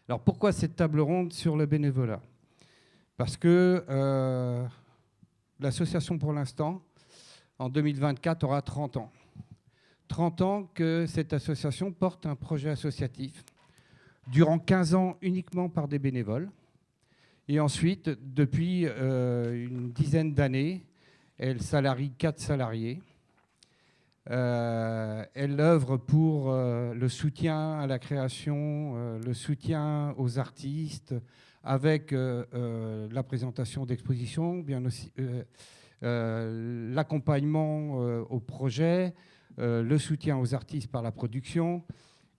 Alors pourquoi cette table ronde sur le bénévolat? Parce que l'association, pour l'instant, en 2024, aura 30 ans. 30 ans que cette association porte un projet associatif, durant 15 ans uniquement par des bénévoles. Et ensuite, depuis une dizaine d'années, elle salarie 4 salariés. Elle œuvre pour le soutien à la création, le soutien aux artistes, avec la présentation d'expositions, bien aussi l'accompagnement au projet, le soutien aux artistes par la production.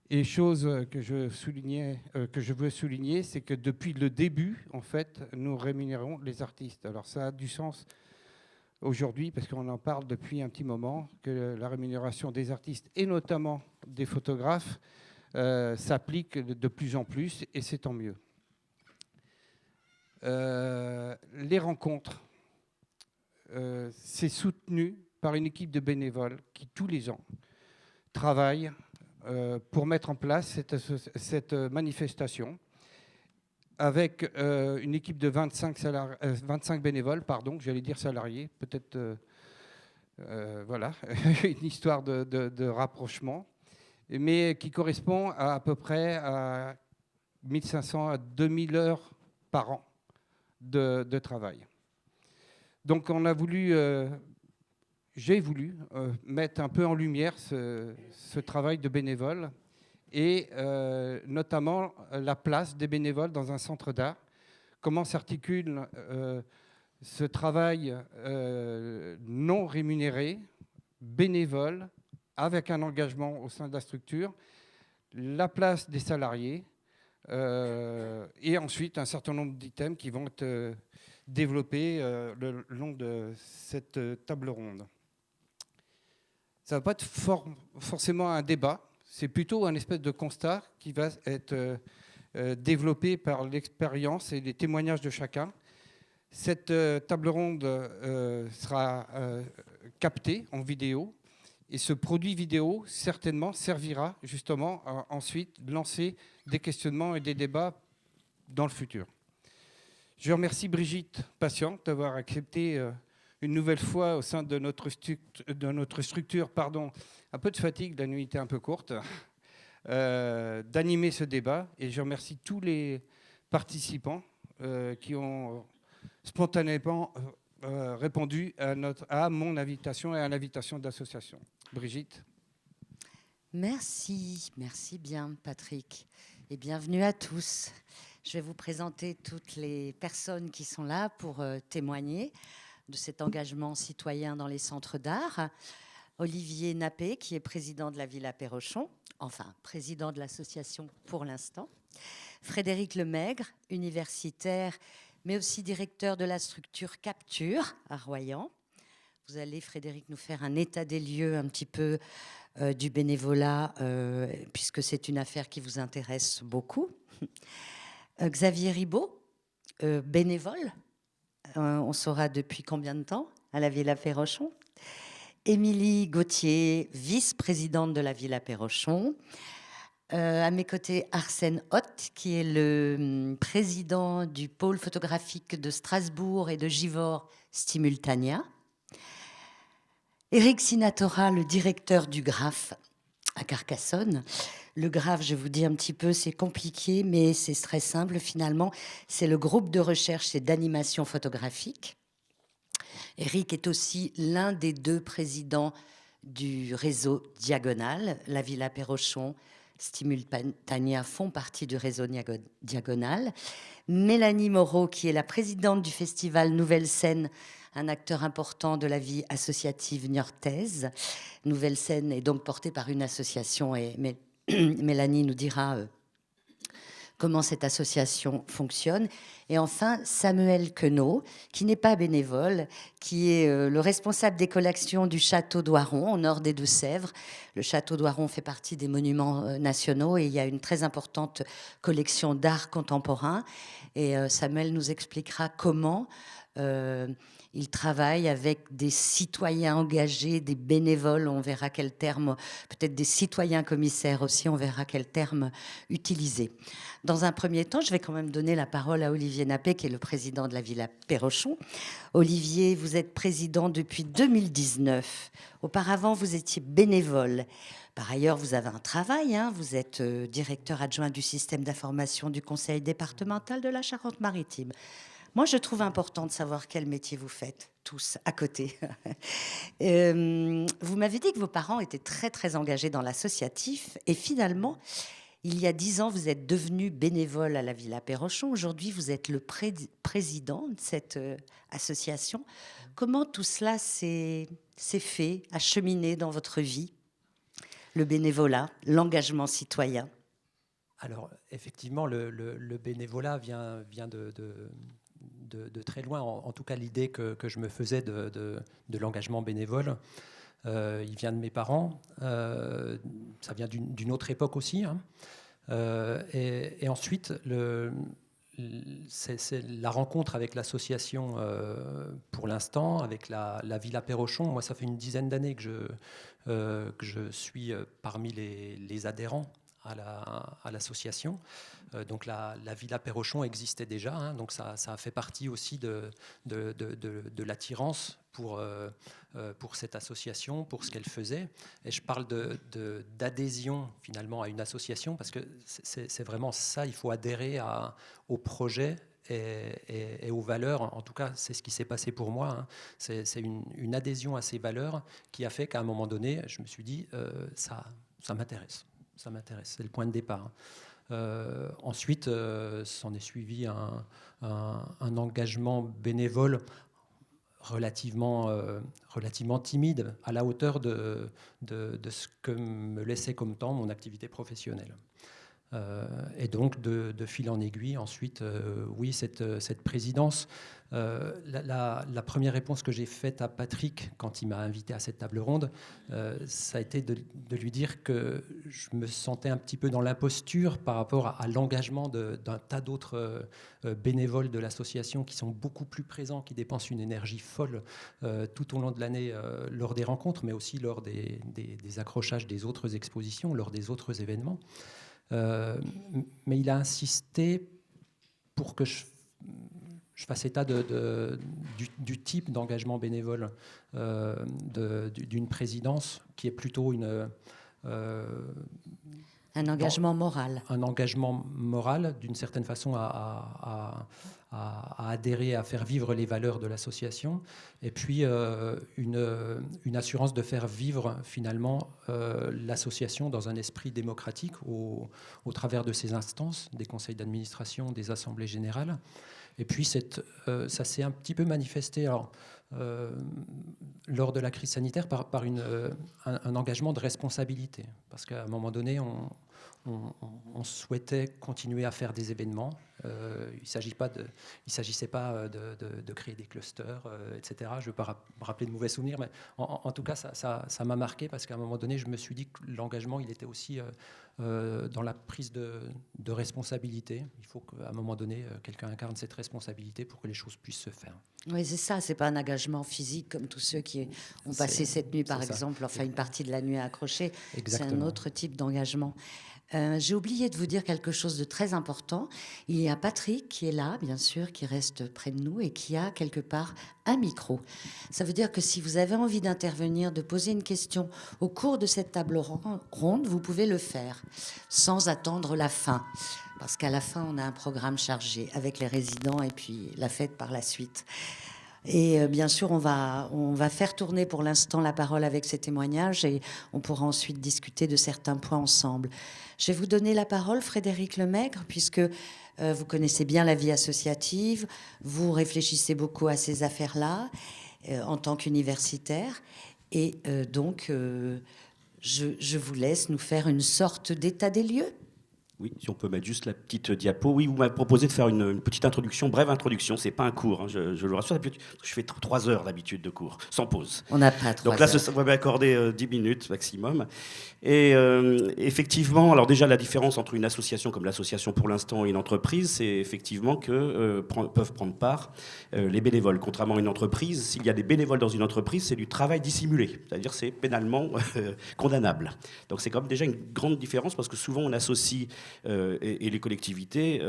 Et chose que je veux souligner, c'est que depuis le début, en fait, nous rémunérons les artistes. Alors ça a du sens aujourd'hui, parce qu'on en parle depuis un petit moment, que la rémunération des artistes, et notamment des photographes, s'applique de plus en plus, et c'est tant mieux. Les rencontres, c'est soutenu par une équipe de bénévoles qui, tous les ans, travaille pour mettre en place cette manifestation avec une équipe de 25 bénévoles, pardon, j'allais dire salariés, peut-être, voilà, une histoire de rapprochement, mais qui correspond à peu près à 1500 à 2000 heures par an de travail. Donc on a voulu... j'ai voulu mettre un peu en lumière ce travail de bénévoles et notamment la place des bénévoles dans un centre d'art. Comment s'articule ce travail non rémunéré, bénévole, avec un engagement au sein de la structure, la place des salariés et ensuite un certain nombre d'items qui vont être développés le long de cette table ronde. Ça ne va pas être forcément un débat, c'est plutôt un espèce de constat qui va être développé par l'expérience et les témoignages de chacun. Cette table ronde sera captée en vidéo et ce produit vidéo certainement servira justement à ensuite lancer des questionnements et des débats dans le futur. Je remercie Brigitte Patient d'avoir accepté une nouvelle fois au sein de notre structure, un peu de fatigue, la nuit était un peu courte, d'animer ce débat. Et je remercie tous les participants qui ont spontanément répondu à mon invitation et à l'invitation de l'association. Brigitte. Merci bien Patrick et bienvenue à tous. Je vais vous présenter toutes les personnes qui sont là pour témoigner de cet engagement citoyen dans les centres d'art. Olivier Nappé, qui est président de la Villa Perrochon, enfin président de l'association pour l'instant. Frédéric Lemaigre, universitaire, mais aussi directeur de la structure Capture à Royan. Vous allez, Frédéric, nous faire un état des lieux un petit peu du bénévolat, puisque c'est une affaire qui vous intéresse beaucoup. Xavier Ribaud, bénévole. On saura depuis combien de temps à la Villa Perrochon. Émilie Gauthier, vice-présidente de la Villa Perrochon. À mes côtés, Arsène Hoth, qui est le président du pôle photographique de Strasbourg et de Givors Stimultania. Éric Sinatora, le directeur du GRAPH à Carcassonne. Le GRAPH, je vous dis un petit peu, c'est compliqué, mais c'est très simple finalement. C'est le groupe de recherche et d'animation photographique. Éric est aussi l'un des deux présidents du réseau Diagonal. La Villa Perrochon, Stimultania font partie du réseau Diagonal. Mélanie Moreau, qui est la présidente du festival Nouvelle Scène, un acteur important de la vie associative niortaise. Nouvelle Scène est donc portée par une association et Mélanie nous dira comment cette association fonctionne. Et enfin, Samuel Queneau, qui n'est pas bénévole, qui est le responsable des collections du Château d'Oiron, au nord des Deux-Sèvres. Le Château d'Oiron fait partie des monuments nationaux et il y a une très importante collection d'art contemporain. Et Samuel nous expliquera comment Il travaille avec des citoyens engagés, des bénévoles, on verra quel terme, peut-être des citoyens commissaires aussi, on verra quel terme utiliser. Dans un premier temps, je vais quand même donner la parole à Olivier Nappé, qui est le président de la Villa Perrochon. Olivier, vous êtes président depuis 2019. Auparavant, vous étiez bénévole. Par ailleurs, vous avez un travail, hein. Vous êtes directeur adjoint du système d'information du conseil départemental de la Charente-Maritime. Moi, je trouve important de savoir quel métier vous faites, tous, à côté. Vous m'avez dit que vos parents étaient très, très engagés dans l'associatif. Et finalement, il y a 10 ans, vous êtes devenu bénévole à la Villa Perrochon. Aujourd'hui, vous êtes le président de cette association. Comment tout cela s'est fait, a cheminé dans votre vie? Le bénévolat, l'engagement citoyen. Alors, effectivement, le bénévolat vient de très loin. En tout cas, l'idée que je me faisais de l'engagement bénévole, il vient de mes parents. Ça vient d'une autre époque aussi. Hein. Et ensuite, c'est la rencontre avec l'association pour l'instant, avec la Villa Perrochon. Moi, ça fait une dizaine d'années que je suis parmi les adhérents à l'association. Donc la Villa Perrochon existait déjà, hein, donc ça a fait partie aussi de l'attirance pour cette association, pour ce qu'elle faisait. Et je parle d'adhésion finalement à une association parce que c'est vraiment ça, il faut adhérer au projet et aux valeurs. En tout cas, c'est ce qui s'est passé pour moi. Hein. C'est une adhésion à ces valeurs qui a fait qu'à un moment donné, je me suis dit, ça m'intéresse. Ça m'intéresse, c'est le point de départ. Ensuite, s'en est suivi un engagement bénévole relativement timide, à la hauteur de ce que me laissait comme temps mon activité professionnelle. Et donc, de fil en aiguille, ensuite, oui, cette présidence. La première réponse que j'ai faite à Patrick quand il m'a invité à cette table ronde, ça a été de lui dire que je me sentais un petit peu dans l'imposture par rapport à l'engagement d'un tas d'autres bénévoles de l'association qui sont beaucoup plus présents, qui dépensent une énergie folle tout au long de l'année lors des rencontres, mais aussi lors des accrochages des autres expositions, lors des autres événements. Mais il a insisté pour que je fasse état du type d'engagement bénévole d'une présidence qui est plutôt un engagement moral. Un engagement moral, d'une certaine façon, à adhérer, à faire vivre les valeurs de l'association, et puis une assurance de faire vivre finalement l'association dans un esprit démocratique au travers de ses instances, des conseils d'administration, des assemblées générales. Et puis ça s'est un petit peu manifesté lors de la crise sanitaire par un engagement de responsabilité. Parce qu'à un moment donné, on souhaitait continuer à faire des événements. Il ne s'agissait pas de créer des clusters, etc. Je ne veux pas rappeler de mauvais souvenirs, mais en tout cas, ça m'a marqué parce qu'à un moment donné, je me suis dit que l'engagement, il était aussi dans la prise de responsabilité. Il faut qu'à un moment donné, quelqu'un incarne cette responsabilité pour que les choses puissent se faire. Oui, c'est ça. C'est pas un engagement physique comme tous ceux qui ont passé cette nuit, par exemple, enfin une partie de la nuit à accrocher. C'est un autre type d'engagement. J'ai oublié de vous dire quelque chose de très important. Il y a Patrick qui est là, bien sûr, qui reste près de nous et qui a quelque part un micro. Ça veut dire que si vous avez envie d'intervenir, de poser une question au cours de cette table ronde, vous pouvez le faire sans attendre la fin. Parce qu'à la fin, on a un programme chargé avec les résidents et puis la fête par la suite. Et bien sûr, on va faire tourner pour l'instant la parole avec ces témoignages et on pourra ensuite discuter de certains points ensemble. Je vais vous donner la parole, Frédéric Lemaigre, puisque vous connaissez bien la vie associative, vous réfléchissez beaucoup à ces affaires-là en tant qu'universitaire. Et donc, je vous laisse nous faire une sorte d'état des lieux. Oui, si on peut mettre juste la petite diapo. Oui, vous m'avez proposé de faire une petite introduction, brève introduction. C'est pas un cours, hein, je le rassure. Je fais 3 heures d'habitude de cours, sans pause. On n'a pas 3 Donc là, heures. vous m'avez accordé 10 minutes maximum. Et effectivement, alors déjà, la différence entre une association comme l'association pour l'instant et une entreprise, c'est effectivement que peuvent prendre part les bénévoles. Contrairement à une entreprise, s'il y a des bénévoles dans une entreprise, c'est du travail dissimulé. C'est-à-dire c'est pénalement condamnable. Donc c'est quand même déjà une grande différence parce que souvent on associe, et les collectivités,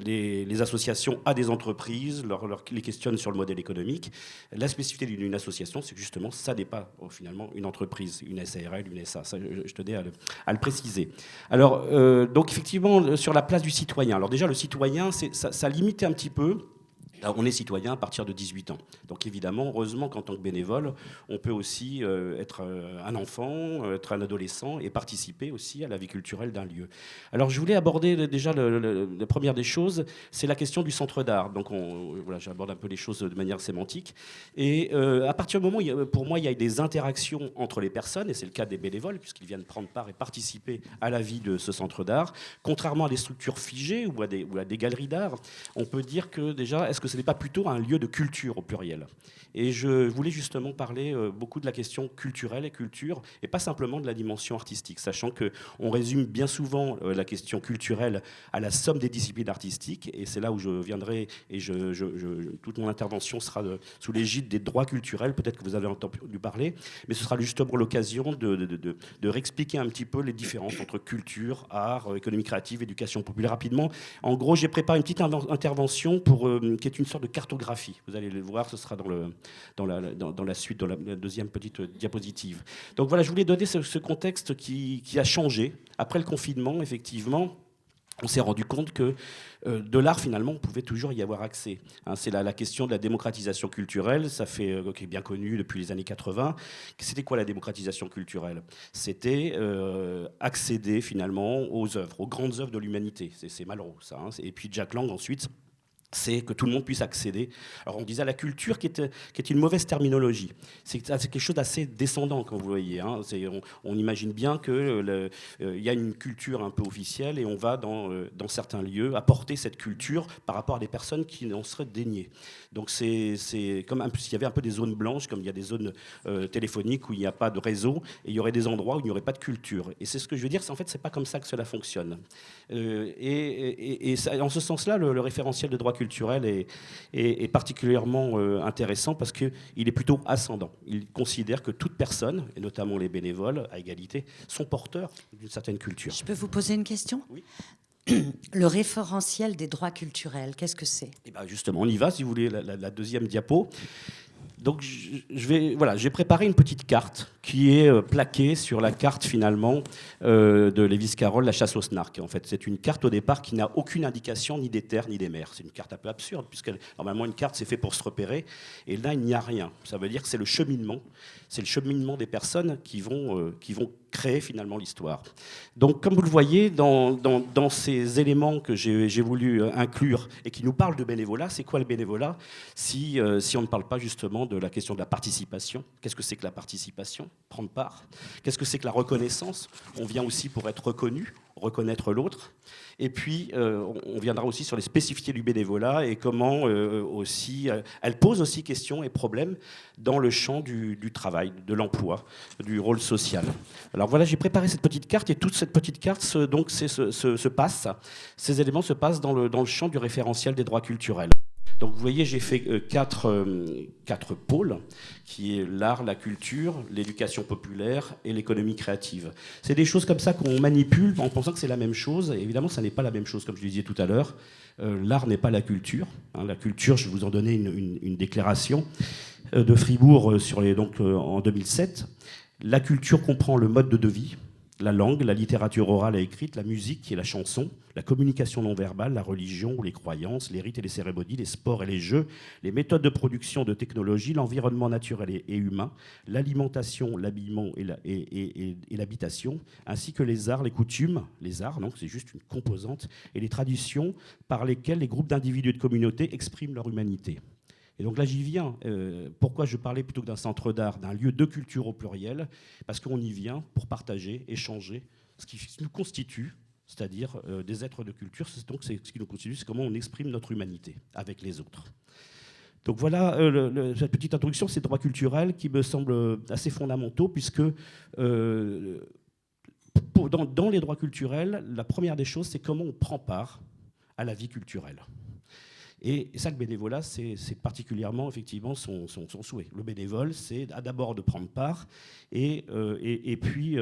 les associations à des entreprises, les questionnent sur le modèle économique. La spécificité d'une association, c'est que justement, ça n'est pas finalement une entreprise, une SARL, une SA. Ça, je tenais à le préciser. Alors, donc effectivement, sur la place du citoyen. Alors déjà, le citoyen, ça limite un petit peu. On est citoyen à partir de 18 ans. Donc évidemment, heureusement qu'en tant que bénévole, on peut aussi être un enfant, être un adolescent et participer aussi à la vie culturelle d'un lieu. Alors je voulais aborder déjà la première des choses, c'est la question du centre d'art. Donc voilà, j'aborde un peu les choses de manière sémantique. Et à partir du moment où, pour moi, il y a des interactions entre les personnes, et c'est le cas des bénévoles, puisqu'ils viennent prendre part et participer à la vie de ce centre d'art, contrairement à des structures figées ou à des galeries d'art, on peut dire que déjà, est-ce que ce n'est pas plutôt un lieu de culture au pluriel? Et je voulais justement parler beaucoup de la question culturelle et culture, et pas simplement de la dimension artistique, sachant qu'on résume bien souvent la question culturelle à la somme des disciplines artistiques, et c'est là où je viendrai, et toute mon intervention sera sous l'égide des droits culturels, peut-être que vous avez entendu parler, mais ce sera justement l'occasion de réexpliquer un petit peu les différences entre culture, art, économie créative, éducation populaire rapidement. En gros, j'ai préparé une petite intervention qui est une sorte de cartographie. Vous allez le voir, ce sera dans la suite, dans la deuxième petite diapositive. Donc voilà, je voulais donner ce contexte qui a changé. Après le confinement, effectivement, on s'est rendu compte que de l'art, finalement, on pouvait toujours y avoir accès. Hein, c'est la question de la démocratisation culturelle, ça fait qui est bien connu depuis les années 80. C'était quoi la démocratisation culturelle? C'était accéder finalement aux œuvres, aux grandes œuvres de l'humanité. C'est Malraux, ça. Hein. Et puis Jack Lang, ensuite, c'est que tout le monde puisse accéder. Alors on disait la culture qui est une mauvaise terminologie. C'est quelque chose d'assez descendant, comme vous voyez. Hein. On imagine bien qu'il y a une culture un peu officielle et on va dans certains lieux apporter cette culture par rapport à des personnes qui en seraient déniées. Donc c'est comme s'il y avait un peu des zones blanches, comme il y a des zones téléphoniques où il n'y a pas de réseau, et il y aurait des endroits où il n'y aurait pas de culture. Et c'est ce que je veux dire, en fait, c'est pas comme ça que cela fonctionne. Et en ce sens-là, le référentiel de droit culturel est particulièrement intéressant parce qu'il est plutôt ascendant. Il considère que toute personne, et notamment les bénévoles, à égalité, sont porteurs d'une certaine culture. Je peux vous poser une question? Oui. Le référentiel des droits culturels, qu'est-ce que c'est? Et ben justement, on y va, si vous voulez, la deuxième diapo. Donc j'ai préparé une petite carte qui est plaquée sur la carte finalement de Lewis Carroll, La chasse aux snarks. En fait, c'est une carte au départ qui n'a aucune indication ni des terres ni des mers. C'est une carte un peu absurde puisque normalement une carte c'est fait pour se repérer et là il n'y a rien. Ça veut dire que c'est le cheminement des personnes qui vont créer finalement l'histoire. Donc comme vous le voyez dans ces éléments que j'ai voulu inclure et qui nous parlent de bénévolat, c'est quoi le bénévolat si on ne parle pas justement de la question de la participation? Qu'est-ce que c'est que la participation? Prendre part. Qu'est-ce que c'est que la reconnaissance? On vient aussi pour être reconnu, reconnaître l'autre. Et puis, on viendra aussi sur les spécificités du bénévolat et comment aussi, elle pose aussi questions et problèmes dans le champ du travail, de l'emploi, du rôle social. Alors voilà, j'ai préparé cette petite carte et toute cette petite carte, ces éléments se passent dans le champ du référentiel des droits culturels. Donc vous voyez, j'ai fait quatre pôles, qui est l'art, la culture, l'éducation populaire et l'économie créative. C'est des choses comme ça qu'on manipule en pensant que c'est la même chose. Et évidemment, ça n'est pas la même chose, comme je le disais tout à l'heure. L'art n'est pas la culture. Hein. La culture, je vais vous en donner une déclaration de Fribourg en 2007. La culture comprend le mode de vie, la langue, la littérature orale et écrite, la musique qui est la chanson, la communication non verbale, la religion ou les croyances, les rites et les cérémonies, les sports et les jeux, les méthodes de production de technologie, l'environnement naturel et humain, l'alimentation, l'habillement et l'habitation, ainsi que les arts, les coutumes, les arts, non, c'est juste une composante, et les traditions par lesquelles les groupes d'individus et de communautés expriment leur humanité. Et donc là, j'y viens. Pourquoi je parlais plutôt que d'un centre d'art, d'un lieu de culture au pluriel? Parce qu'on y vient pour partager, échanger ce qui nous constitue, c'est-à-dire des êtres de culture. Donc c'est ce qui nous constitue, c'est comment on exprime notre humanité avec les autres. Donc voilà cette petite introduction, ces droits culturels qui me semblent assez fondamentaux, puisque dans les droits culturels, la première des choses, c'est comment on prend part à la vie culturelle. Et ça, le bénévolat, c'est particulièrement effectivement son souhait. Le bénévole, c'est d'abord de prendre part, et puis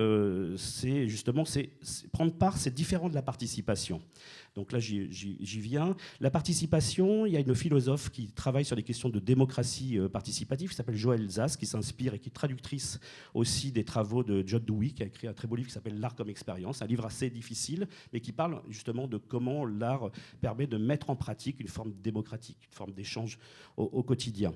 c'est justement prendre part, c'est différent de la participation. Donc là, j'y viens. La participation, il y a une philosophe qui travaille sur les questions de démocratie participative, qui s'appelle Joëlle Zass, qui s'inspire et qui est traductrice aussi des travaux de John Dewey, qui a écrit un très beau livre qui s'appelle L'art comme expérience, un livre assez difficile, mais qui parle justement de comment l'art permet de mettre en pratique une forme démocratique, une forme d'échange au quotidien.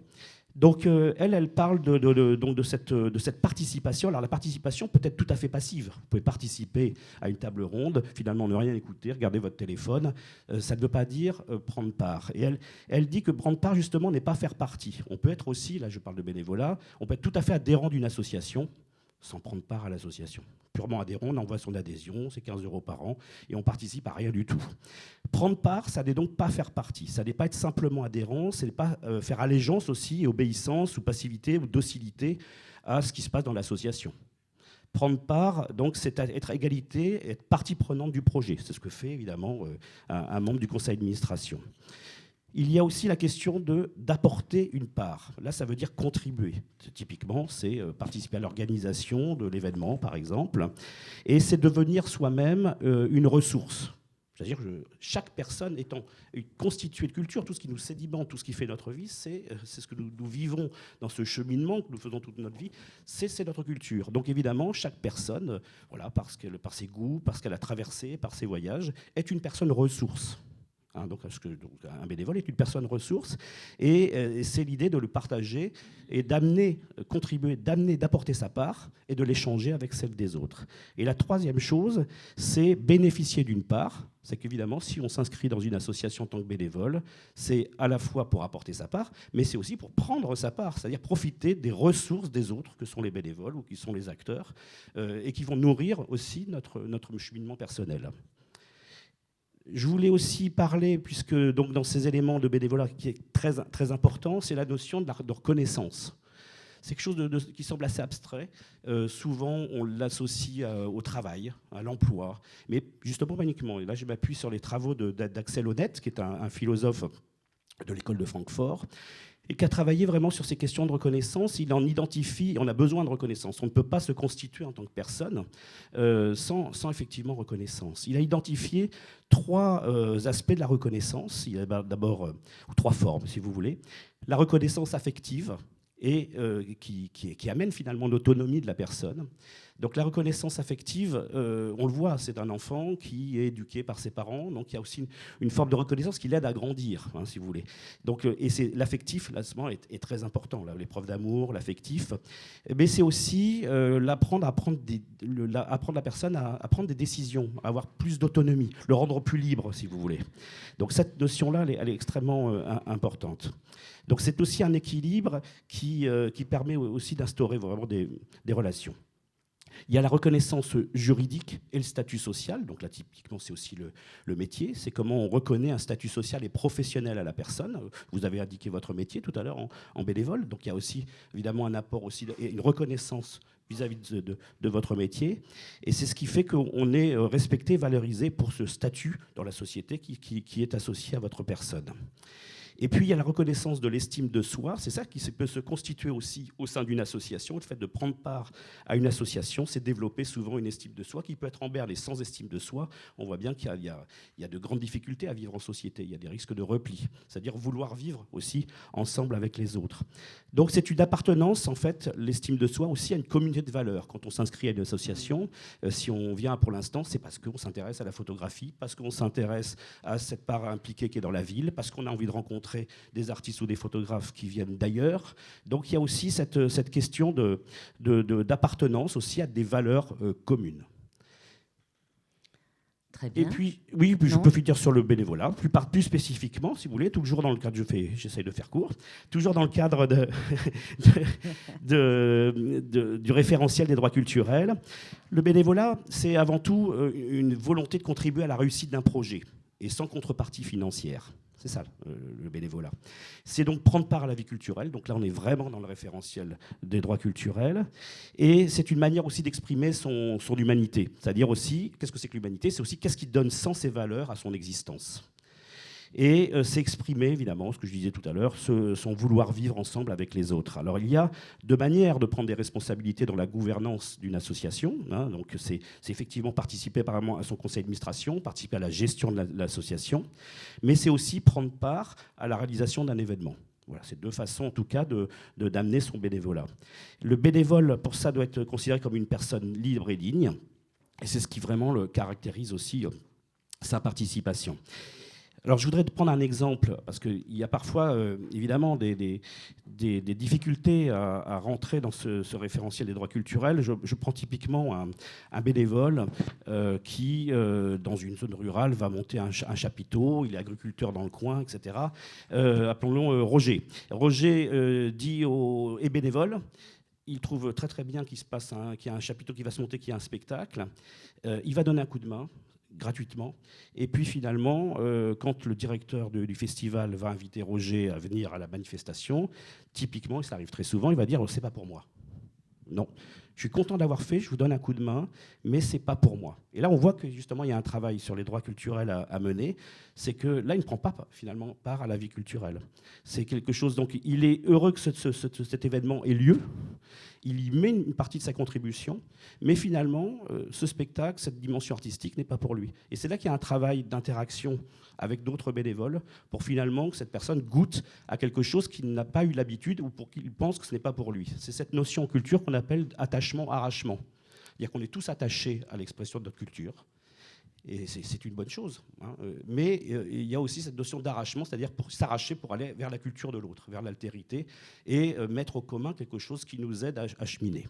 Donc elle parle de cette participation. Alors la participation peut être tout à fait passive. Vous pouvez participer à une table ronde, finalement ne rien écouter, regarder votre téléphone. Ça ne veut pas dire prendre part. Et elle dit que prendre part, justement, n'est pas faire partie. On peut être aussi, là je parle de bénévolat, on peut être tout à fait adhérent d'une association sans prendre part à l'association. Purement adhérent, on envoie son adhésion, c'est 15 € par an, et on participe à rien du tout. Prendre part, ça n'est donc pas faire partie, ça n'est pas être simplement adhérent, c'est pas faire allégeance aussi, et obéissance, ou passivité, ou docilité à ce qui se passe dans l'association. Prendre part, donc, c'est être à égalité, être partie prenante du projet. C'est ce que fait évidemment un membre du conseil d'administration. Il y a aussi la question d'apporter une part. Là, ça veut dire contribuer. Typiquement, c'est participer à l'organisation de l'événement, par exemple. Et c'est devenir soi-même une ressource. C'est-à-dire que chaque personne étant constituée de culture, tout ce qui nous sédimente, tout ce qui fait notre vie, c'est ce que nous vivons dans ce cheminement que nous faisons toute notre vie, c'est notre culture. Donc évidemment, chaque personne, voilà, par ses goûts, parce qu'elle a traversé, par ses voyages, est une personne ressource. Donc, un bénévole est une personne ressource, et c'est l'idée de le partager et d'apporter sa part et de l'échanger avec celle des autres. Et la troisième chose, c'est bénéficier d'une part. C'est qu'évidemment, si on s'inscrit dans une association en tant que bénévole, c'est à la fois pour apporter sa part, mais c'est aussi pour prendre sa part, c'est-à-dire profiter des ressources des autres, que sont les bénévoles ou qui sont les acteurs, et qui vont nourrir aussi notre cheminement personnel. Je voulais aussi parler, puisque donc, dans ces éléments de bénévolat qui est très, très important, c'est la notion de reconnaissance. C'est quelque chose qui semble assez abstrait. Souvent, on l'associe au travail, à l'emploi, mais justement pas uniquement. Et là, je m'appuie sur les travaux d'Axel Honneth, qui est un philosophe de l'école de Francfort, et qui a travaillé vraiment sur ces questions de reconnaissance. Il en identifie, on a besoin de reconnaissance. On ne peut pas se constituer en tant que personne sans effectivement reconnaissance. Il a identifié 3 aspects de la reconnaissance. Il y a d'abord 3 formes, si vous voulez. La reconnaissance affective, et qui amène finalement l'autonomie de la personne. Donc la reconnaissance affective, on le voit, c'est un enfant qui est éduqué par ses parents, donc il y a aussi une forme de reconnaissance qui l'aide à grandir, si vous voulez. Donc, et l'affectif, là, est très important, là, l'épreuve d'amour, l'affectif, mais c'est aussi apprendre la personne à prendre des décisions, à avoir plus d'autonomie, le rendre plus libre, si vous voulez. Donc cette notion-là, elle est extrêmement importante. Donc c'est aussi un équilibre qui permet aussi d'instaurer vraiment des relations. Il y a la reconnaissance juridique et le statut social. Donc là, typiquement, c'est aussi le métier. C'est comment on reconnaît un statut social et professionnel à la personne. Vous avez indiqué votre métier tout à l'heure en bénévole. Donc il y a aussi, évidemment, un apport aussi et une reconnaissance vis-à-vis de votre métier. Et c'est ce qui fait qu'on est respecté, valorisé pour ce statut dans la société qui est associé à votre personne. Et puis, il y a la reconnaissance de l'estime de soi. C'est ça qui peut se constituer aussi au sein d'une association. Le fait de prendre part à une association, c'est développer souvent une estime de soi qui peut être en berne et sans estime de soi. On voit bien qu'il y a de grandes difficultés à vivre en société. Il y a des risques de repli, c'est-à-dire vouloir vivre aussi ensemble avec les autres. Donc, c'est une appartenance, en fait, l'estime de soi aussi à une communauté de valeurs. Quand on s'inscrit à une association, si on vient pour l'instant, c'est parce qu'on s'intéresse à la photographie, parce qu'on s'intéresse à cette part impliquée qui est dans la ville, parce qu'on a envie de rencontrer des artistes ou des photographes qui viennent d'ailleurs. Donc il y a aussi cette question d'appartenance aussi à des valeurs communes. Très bien. Et puis, oui, puis je Non. peux finir sur le bénévolat, plus spécifiquement, si vous voulez, toujours dans le cadre, j'essaye de faire court, toujours dans le cadre du référentiel des droits culturels. Le bénévolat, c'est avant tout une volonté de contribuer à la réussite d'un projet, et sans contrepartie financière. C'est ça, le bénévolat. C'est donc prendre part à la vie culturelle. Donc là, on est vraiment dans le référentiel des droits culturels. Et c'est une manière aussi d'exprimer son humanité. C'est-à-dire aussi, qu'est-ce que c'est que l'humanité ? C'est aussi qu'est-ce qui donne sens et valeur à son existence. Et c'est exprimer, évidemment, ce que je disais tout à l'heure, son vouloir vivre ensemble avec les autres. Alors, il y a deux manières de prendre des responsabilités dans la gouvernance d'une association. Hein, donc, c'est effectivement participer apparemment à son conseil d'administration, participer à la gestion de l'association, mais c'est aussi prendre part à la réalisation d'un événement. Voilà, c'est deux façons, en tout cas, d'amener son bénévolat. Le bénévole, pour ça, doit être considéré comme une personne libre et digne, et c'est ce qui vraiment le caractérise aussi sa participation. Alors, je voudrais prendre un exemple, parce qu'il y a parfois, évidemment, des difficultés à rentrer dans ce référentiel des droits culturels. Je prends typiquement un bénévole qui, dans une zone rurale, va monter un chapiteau, il est agriculteur dans le coin, etc. Appelons-le Roger. Roger est bénévole. Il trouve très très bien qu'il y a un chapiteau qui va se monter, qu'il y a un spectacle. Il va donner un coup de main, gratuitement. Et puis finalement, quand le directeur du festival va inviter Roger à venir à la manifestation, typiquement, et ça arrive très souvent, il va dire « c'est pas pour moi ». Non, je suis content d'avoir fait, je vous donne un coup de main, mais c'est pas pour moi. Et là, on voit que justement, il y a un travail sur les droits culturels à mener. C'est que là, il ne prend pas finalement part à la vie culturelle. C'est quelque chose. Donc, il est heureux que cet événement ait lieu. Il y met une partie de sa contribution, mais finalement, ce spectacle, cette dimension artistique n'est pas pour lui. Et c'est là qu'il y a un travail d'interaction avec d'autres bénévoles pour finalement que cette personne goûte à quelque chose qu'il n'a pas eu l'habitude ou pour qu'il pense que ce n'est pas pour lui. C'est cette notion en culture qu'on appelle attachement-arrachement. C'est-à-dire qu'on est tous attachés à l'expression de notre culture. Et c'est une bonne chose. Hein. Mais il y a aussi cette notion d'arrachement, c'est-à-dire pour s'arracher pour aller vers la culture de l'autre, vers l'altérité, et mettre au commun quelque chose qui nous aide à cheminer.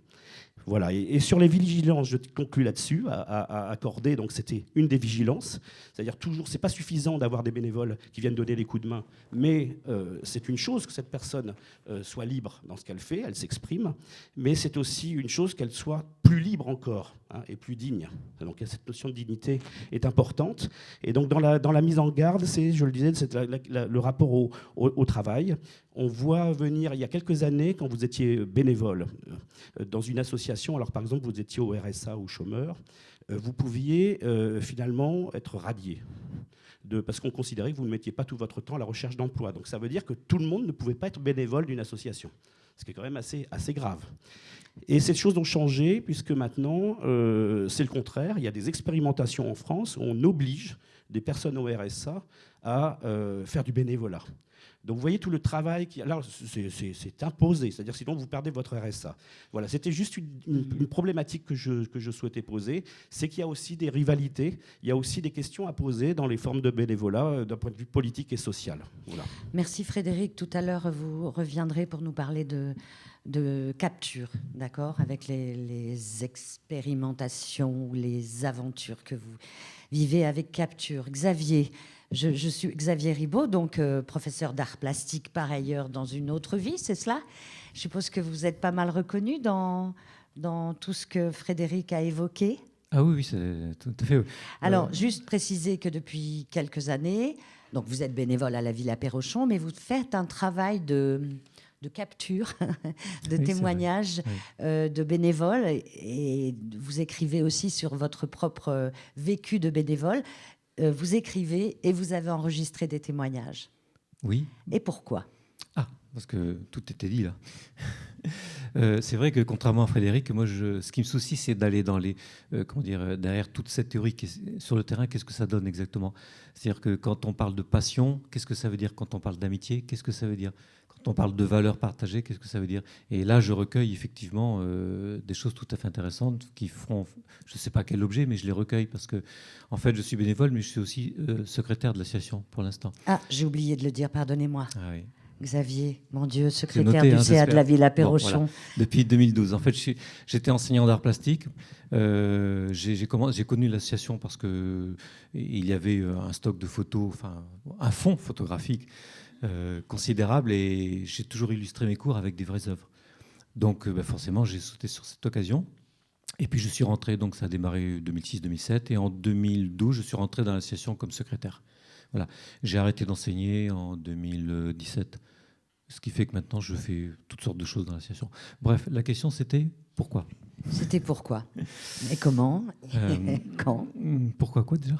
Voilà. Et sur les vigilances, je conclus là-dessus, à accorder. Donc c'était une des vigilances, c'est-à-dire toujours, c'est pas suffisant d'avoir des bénévoles qui viennent donner des coups de main, mais c'est une chose que cette personne soit libre dans ce qu'elle fait, elle s'exprime, mais c'est aussi une chose qu'elle soit plus libre encore, hein, et plus digne. Donc cette notion de dignité est importante. Et donc dans la mise en garde, c'est, je le disais, c'est le rapport au travail. On voit venir, il y a quelques années, quand vous étiez bénévole dans une association, alors par exemple vous étiez au RSA ou chômeur, vous pouviez finalement être radié. Parce qu'on considérait que vous ne mettiez pas tout votre temps à la recherche d'emploi. Donc ça veut dire que tout le monde ne pouvait pas être bénévole d'une association. Ce qui est quand même assez grave. Et ces choses ont changé, puisque maintenant, c'est le contraire. Il y a des expérimentations en France où on oblige des personnes au RSA à faire du bénévolat. Donc vous voyez tout le travail qui... Là, c'est imposé, c'est-à-dire sinon vous perdez votre RSA. Voilà, c'était juste une problématique que je souhaitais poser, c'est qu'il y a aussi des rivalités, il y a aussi des questions à poser dans les formes de bénévolat d'un point de vue politique et social. Voilà. Merci Frédéric. Tout à l'heure, vous reviendrez pour nous parler de capture, d'accord, avec les expérimentations ou les aventures que vous vivez avec capture. Xavier, je suis Xavier Ribaud, donc professeur d'art plastique par ailleurs dans une autre vie, c'est cela ? Je suppose que vous êtes pas mal reconnu dans tout ce que Frédéric a évoqué. Ah oui, c'est tout à fait. Alors, juste préciser que depuis quelques années, donc vous êtes bénévole à la Villa Perrochon, mais vous faites un travail de capture, de témoignages de bénévoles, et vous écrivez aussi sur votre propre vécu de bénévole. Vous écrivez et vous avez enregistré des témoignages. Oui. Et pourquoi ? Ah, parce que tout était dit là. C'est vrai que contrairement à Frédéric, moi, ce qui me soucie, c'est d'aller dans les, derrière toute cette théorie sur le terrain. Qu'est-ce que ça donne exactement ? C'est-à-dire que quand on parle de passion, qu'est-ce que ça veut dire ? Quand on parle d'amitié, qu'est-ce que ça veut dire ? Quand on parle de valeurs partagées, qu'est-ce que ça veut dire ? Et là, je recueille effectivement des choses tout à fait intéressantes qui feront, je ne sais pas quel objet, mais je les recueille parce que, en fait, je suis bénévole, mais je suis aussi secrétaire de l'association pour l'instant. Ah, j'ai oublié de le dire, pardonnez-moi. Ah oui. Xavier, mon Dieu, secrétaire noté, du hein, CA de la j'espère. Villa Bon, Perrochon. voilà. Depuis 2012. En fait, j'étais enseignant d'art plastique. J'ai connu l'association parce qu'il y avait un stock de photos, enfin un fonds photographique considérable, et j'ai toujours illustré mes cours avec des vraies œuvres. Donc forcément, j'ai sauté sur cette occasion. Et puis je suis rentré, donc ça a démarré 2006-2007, et en 2012, je suis rentré dans l'association comme secrétaire. Voilà. J'ai arrêté d'enseigner en 2017, ce qui fait que maintenant je fais toutes sortes de choses dans l'association. Bref, la question c'était pourquoi ? C'était pourquoi et comment et quand? Pourquoi quoi déjà ?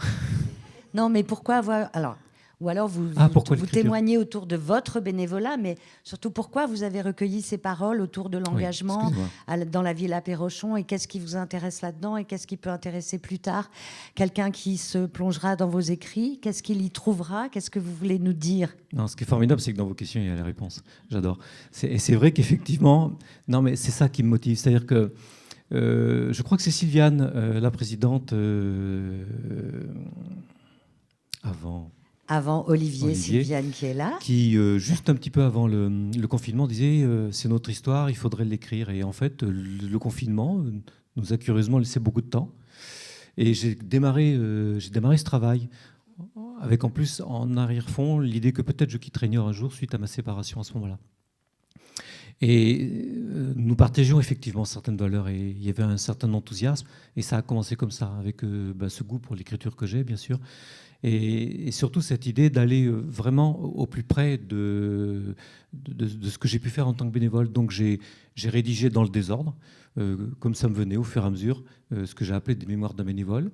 Non, mais pourquoi avoir... Alors, ou alors vous pourquoi vous l'écriture ? témoignez autour de votre bénévolat, mais surtout pourquoi vous avez recueilli ces paroles autour de l'engagement dans la Villa Perrochon, et qu'est-ce qui vous intéresse là-dedans et qu'est-ce qui peut intéresser plus tard quelqu'un qui se plongera dans vos écrits? Qu'est-ce qu'il y trouvera? Qu'est-ce que vous voulez nous dire? Non, ce qui est formidable, c'est que dans vos questions, il y a les réponses. J'adore. Et c'est vrai qu'effectivement, non, mais c'est ça qui me motive. C'est-à-dire que je crois que c'est Sylviane, la présidente, Avant Olivier, Sylviane qui est là. Qui, juste un petit peu avant le confinement, disait c'est notre histoire, il faudrait l'écrire. Et en fait, le confinement nous a curieusement laissé beaucoup de temps. Et j'ai démarré ce travail avec en plus en arrière-fond l'idée que peut-être je quitterais Niort un jour suite à ma séparation à ce moment-là. Et nous partagions effectivement certaines valeurs, et il y avait un certain enthousiasme, et ça a commencé comme ça, avec ce goût pour l'écriture que j'ai, bien sûr, et surtout cette idée d'aller vraiment au plus près de ce que j'ai pu faire en tant que bénévole. Donc j'ai rédigé dans le désordre, comme ça me venait au fur et à mesure, ce que j'ai appelé des mémoires d'un bénévole,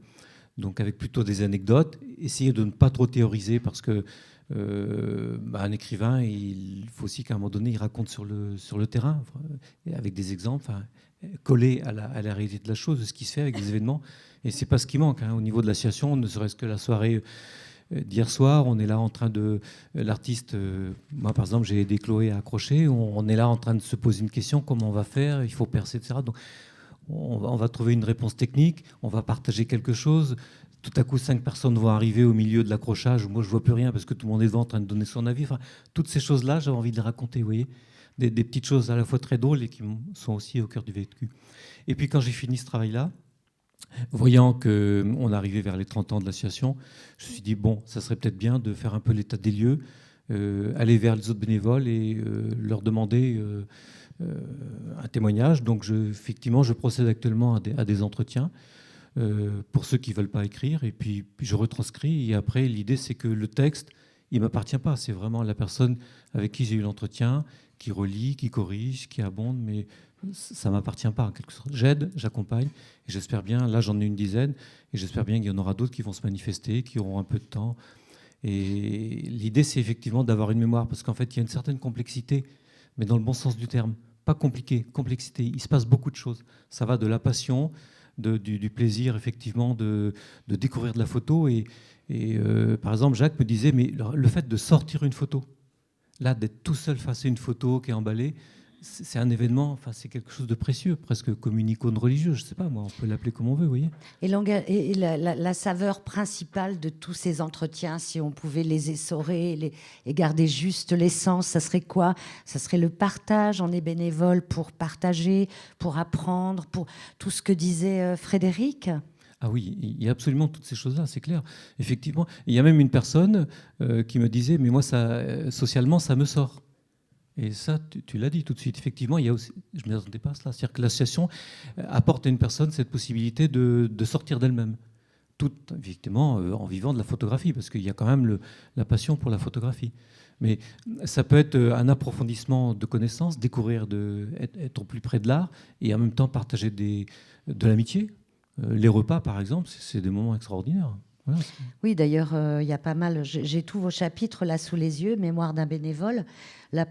donc avec plutôt des anecdotes, essayer de ne pas trop théoriser, parce que un écrivain, il faut aussi qu'à un moment donné, il raconte sur le terrain, avec des exemples, collés à la réalité de la chose, de ce qui se fait avec des événements. Et c'est pas ce qui manque au niveau de l'association, ne serait-ce que la soirée d'hier soir, on est là en train de... L'artiste, moi par exemple, j'ai aidé Chloé à accrocher, on est là en train de se poser une question, comment on va faire, il faut percer, etc. Donc on va trouver une réponse technique, on va partager quelque chose. Tout à coup, 5 personnes vont arriver au milieu de l'accrochage. Moi, je ne vois plus rien parce que tout le monde est devant en train de donner son avis. Enfin, toutes ces choses-là, j'avais envie de les raconter, vous voyez. Des petites choses à la fois très drôles et qui sont aussi au cœur du vécu. Et puis, quand j'ai fini ce travail-là, voyant qu'on arrivait vers les 30 ans de l'association, je me suis dit, bon, ça serait peut-être bien de faire un peu l'état des lieux, aller vers les autres bénévoles et leur demander un témoignage. Donc, effectivement, je procède actuellement à des entretiens. Pour ceux qui ne veulent pas écrire, et puis je retranscris, et après l'idée c'est que le texte, il ne m'appartient pas, c'est vraiment la personne avec qui j'ai eu l'entretien, qui relit, qui corrige, qui abonde, mais ça ne m'appartient pas en quelque sorte. J'aide, j'accompagne, et j'espère bien, là j'en ai une dizaine, et j'espère bien qu'il y en aura d'autres qui vont se manifester, qui auront un peu de temps. Et l'idée c'est effectivement d'avoir une mémoire, parce qu'en fait il y a une certaine complexité, mais dans le bon sens du terme, pas compliqué, complexité, il se passe beaucoup de choses. Ça va de la passion, du plaisir effectivement de découvrir de la photo, et par exemple Jacques me disait, mais le fait de sortir une photo, là d'être tout seul face à une photo qui est emballée, c'est un événement, enfin c'est quelque chose de précieux, presque comme une icône religieuse, je sais pas moi, on peut l'appeler comme on veut, vous voyez. Et la saveur principale de tous ces entretiens, si on pouvait les essorer et garder juste l'essence, ça serait quoi? Ça serait le partage. On est bénévole pour partager, pour apprendre, pour tout ce que disait Frédéric. Ah oui, il y a absolument toutes ces choses-là, c'est clair. Effectivement, il y a même une personne qui me disait, mais moi, ça, socialement, ça me sort. Et ça, tu l'as dit tout de suite. Effectivement, il y a aussi, je ne m'attendais pas à cela. C'est-à-dire que l'association apporte à une personne cette possibilité de sortir d'elle-même, tout effectivement en vivant de la photographie, parce qu'il y a quand même la passion pour la photographie. Mais ça peut être un approfondissement de connaissances, découvrir, être au plus près de l'art, et en même temps partager de l'amitié. Les repas, par exemple, c'est des moments extraordinaires. Voilà. Oui, d'ailleurs, il y a pas mal. J'ai tous vos chapitres là sous les yeux. Mémoire d'un bénévole. Le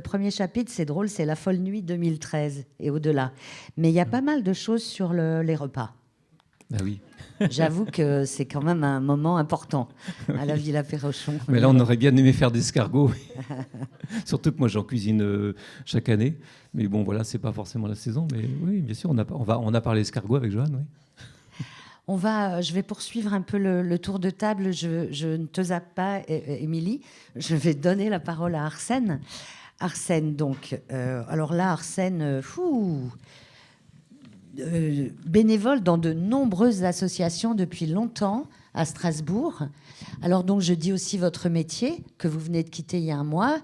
premier chapitre, c'est drôle, c'est la folle nuit 2013 et au-delà. Mais il y a pas mal de choses sur les repas. Ben oui. J'avoue que c'est quand même un moment important à la Villa Perrochon. Mais là, on aurait bien aimé faire des escargots. Surtout que moi, j'en cuisine chaque année. Mais bon, voilà, c'est pas forcément la saison. Mais oui, bien sûr, on a parlé escargots avec Joanne, oui. Je vais poursuivre un peu le tour de table. Je ne te zappe pas, Émilie. Je vais donner la parole à Arsène. Arsène, donc. Alors là, Arsène, bénévole dans de nombreuses associations depuis longtemps à Strasbourg. Alors donc, je dis aussi votre métier que vous venez de quitter il y a un mois.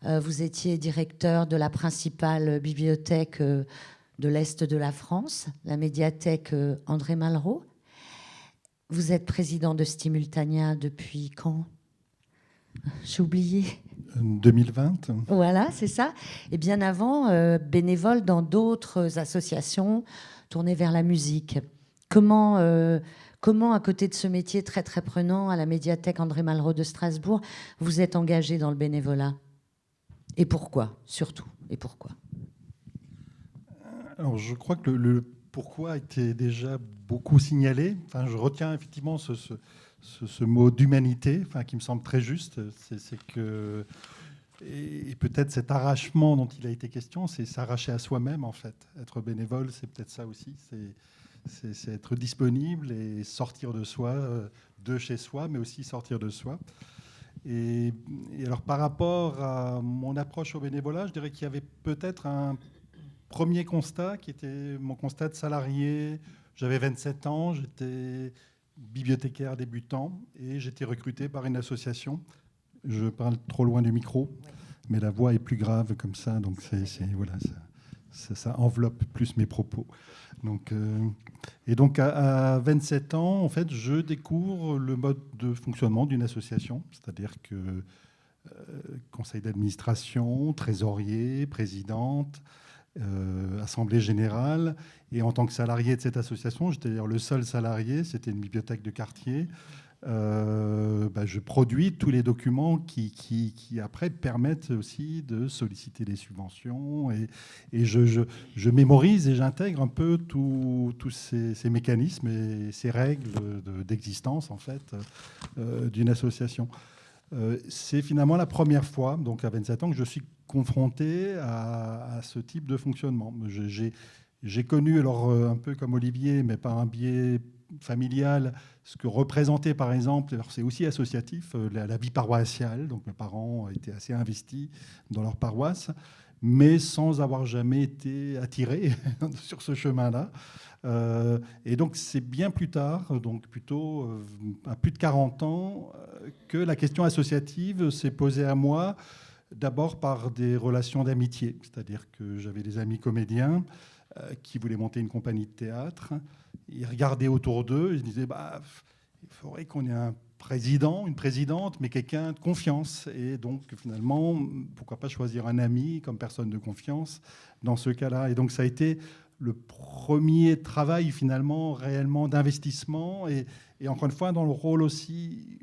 Vous étiez directeur de la principale bibliothèque de l'Est de la France, la médiathèque André Malraux. Vous êtes président de Stimultania depuis quand? J'ai oublié. 2020. Voilà, c'est ça. Et bien avant, bénévole dans d'autres associations tournées vers la musique. Comment, à côté de ce métier très, très prenant à la médiathèque André Malraux de Strasbourg, vous êtes engagé dans le bénévolat? Et pourquoi, surtout? Et pourquoi? Alors, je crois que le pourquoi a été déjà beaucoup signalé. Enfin, je retiens effectivement ce mot d'humanité, enfin, qui me semble très juste. C'est que, et peut-être cet arrachement dont il a été question, c'est s'arracher à soi-même, en fait. Être bénévole, c'est peut-être ça aussi. C'est être disponible et sortir de soi, de chez soi, mais aussi sortir de soi. Et alors, par rapport à mon approche au bénévolat, je dirais qu'il y avait peut-être un premier constat qui était mon constat de salarié. J'avais 27 ans, j'étais bibliothécaire débutant et j'étais recruté par une association. Je parle trop loin du micro, mais la voix est plus grave comme ça, donc voilà, ça enveloppe plus mes propos. Donc, et donc à 27 ans, en fait, je découvre le mode de fonctionnement d'une association, c'est-à-dire que conseil d'administration, trésorier, présidente, assemblée générale. Et en tant que salarié de cette association, j'étais d'ailleurs le seul salarié, c'était une bibliothèque de quartier. Je produis tous les documents qui après permettent aussi de solliciter des subventions. Et je mémorise et j'intègre un peu tous ces mécanismes et ces règles d'existence en fait, d'une association. C'est finalement la première fois, donc à 27 ans, que je suis confronté à ce type de fonctionnement. J'ai connu, alors un peu comme Olivier, mais par un biais familial, ce que représentait par exemple, alors c'est aussi associatif, la vie paroissiale. Donc mes parents étaient assez investis dans leur paroisse, mais sans avoir jamais été attirés sur ce chemin-là. Et donc c'est bien plus tard, donc plutôt à plus de 40 ans, que la question associative s'est posée à moi, d'abord par des relations d'amitié, c'est-à-dire que j'avais des amis comédiens qui voulaient monter une compagnie de théâtre. Ils regardaient autour d'eux, ils se disaient il faudrait qu'on ait un président, une présidente, mais quelqu'un de confiance. Et donc finalement, pourquoi pas choisir un ami comme personne de confiance dans ce cas-là. Et donc ça a été le premier travail finalement réellement d'investissement et encore une fois dans le rôle aussi,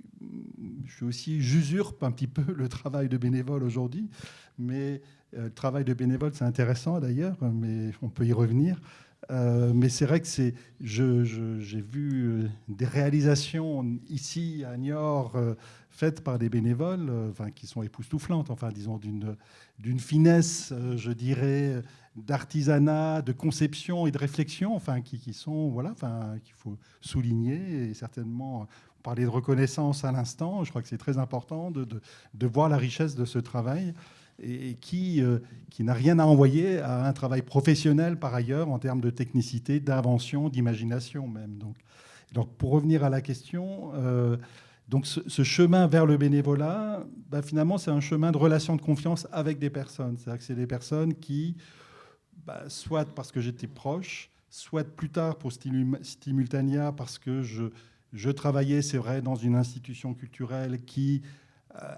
j'usurpe un petit peu le travail de bénévole aujourd'hui, mais le travail de bénévole c'est intéressant d'ailleurs, mais on peut y revenir. Mais c'est vrai que j'ai vu des réalisations ici à Niort faites par des bénévoles qui sont époustouflantes, disons d'une finesse, je dirais, d'artisanat, de conception et de réflexion qui sont, qu'il faut souligner. Et certainement, on parlait de reconnaissance à l'instant, je crois que c'est très important de voir la richesse de ce travail et qui n'a rien à envoyer à un travail professionnel par ailleurs en termes de technicité, d'invention, d'imagination même. Donc pour revenir à la question, donc ce chemin vers le bénévolat, finalement c'est un chemin de relation de confiance avec des personnes. C'est-à-dire que c'est des personnes qui, soit parce que j'étais proche, soit plus tard pour Stimultania parce que je travaillais, c'est vrai, dans une institution culturelle qui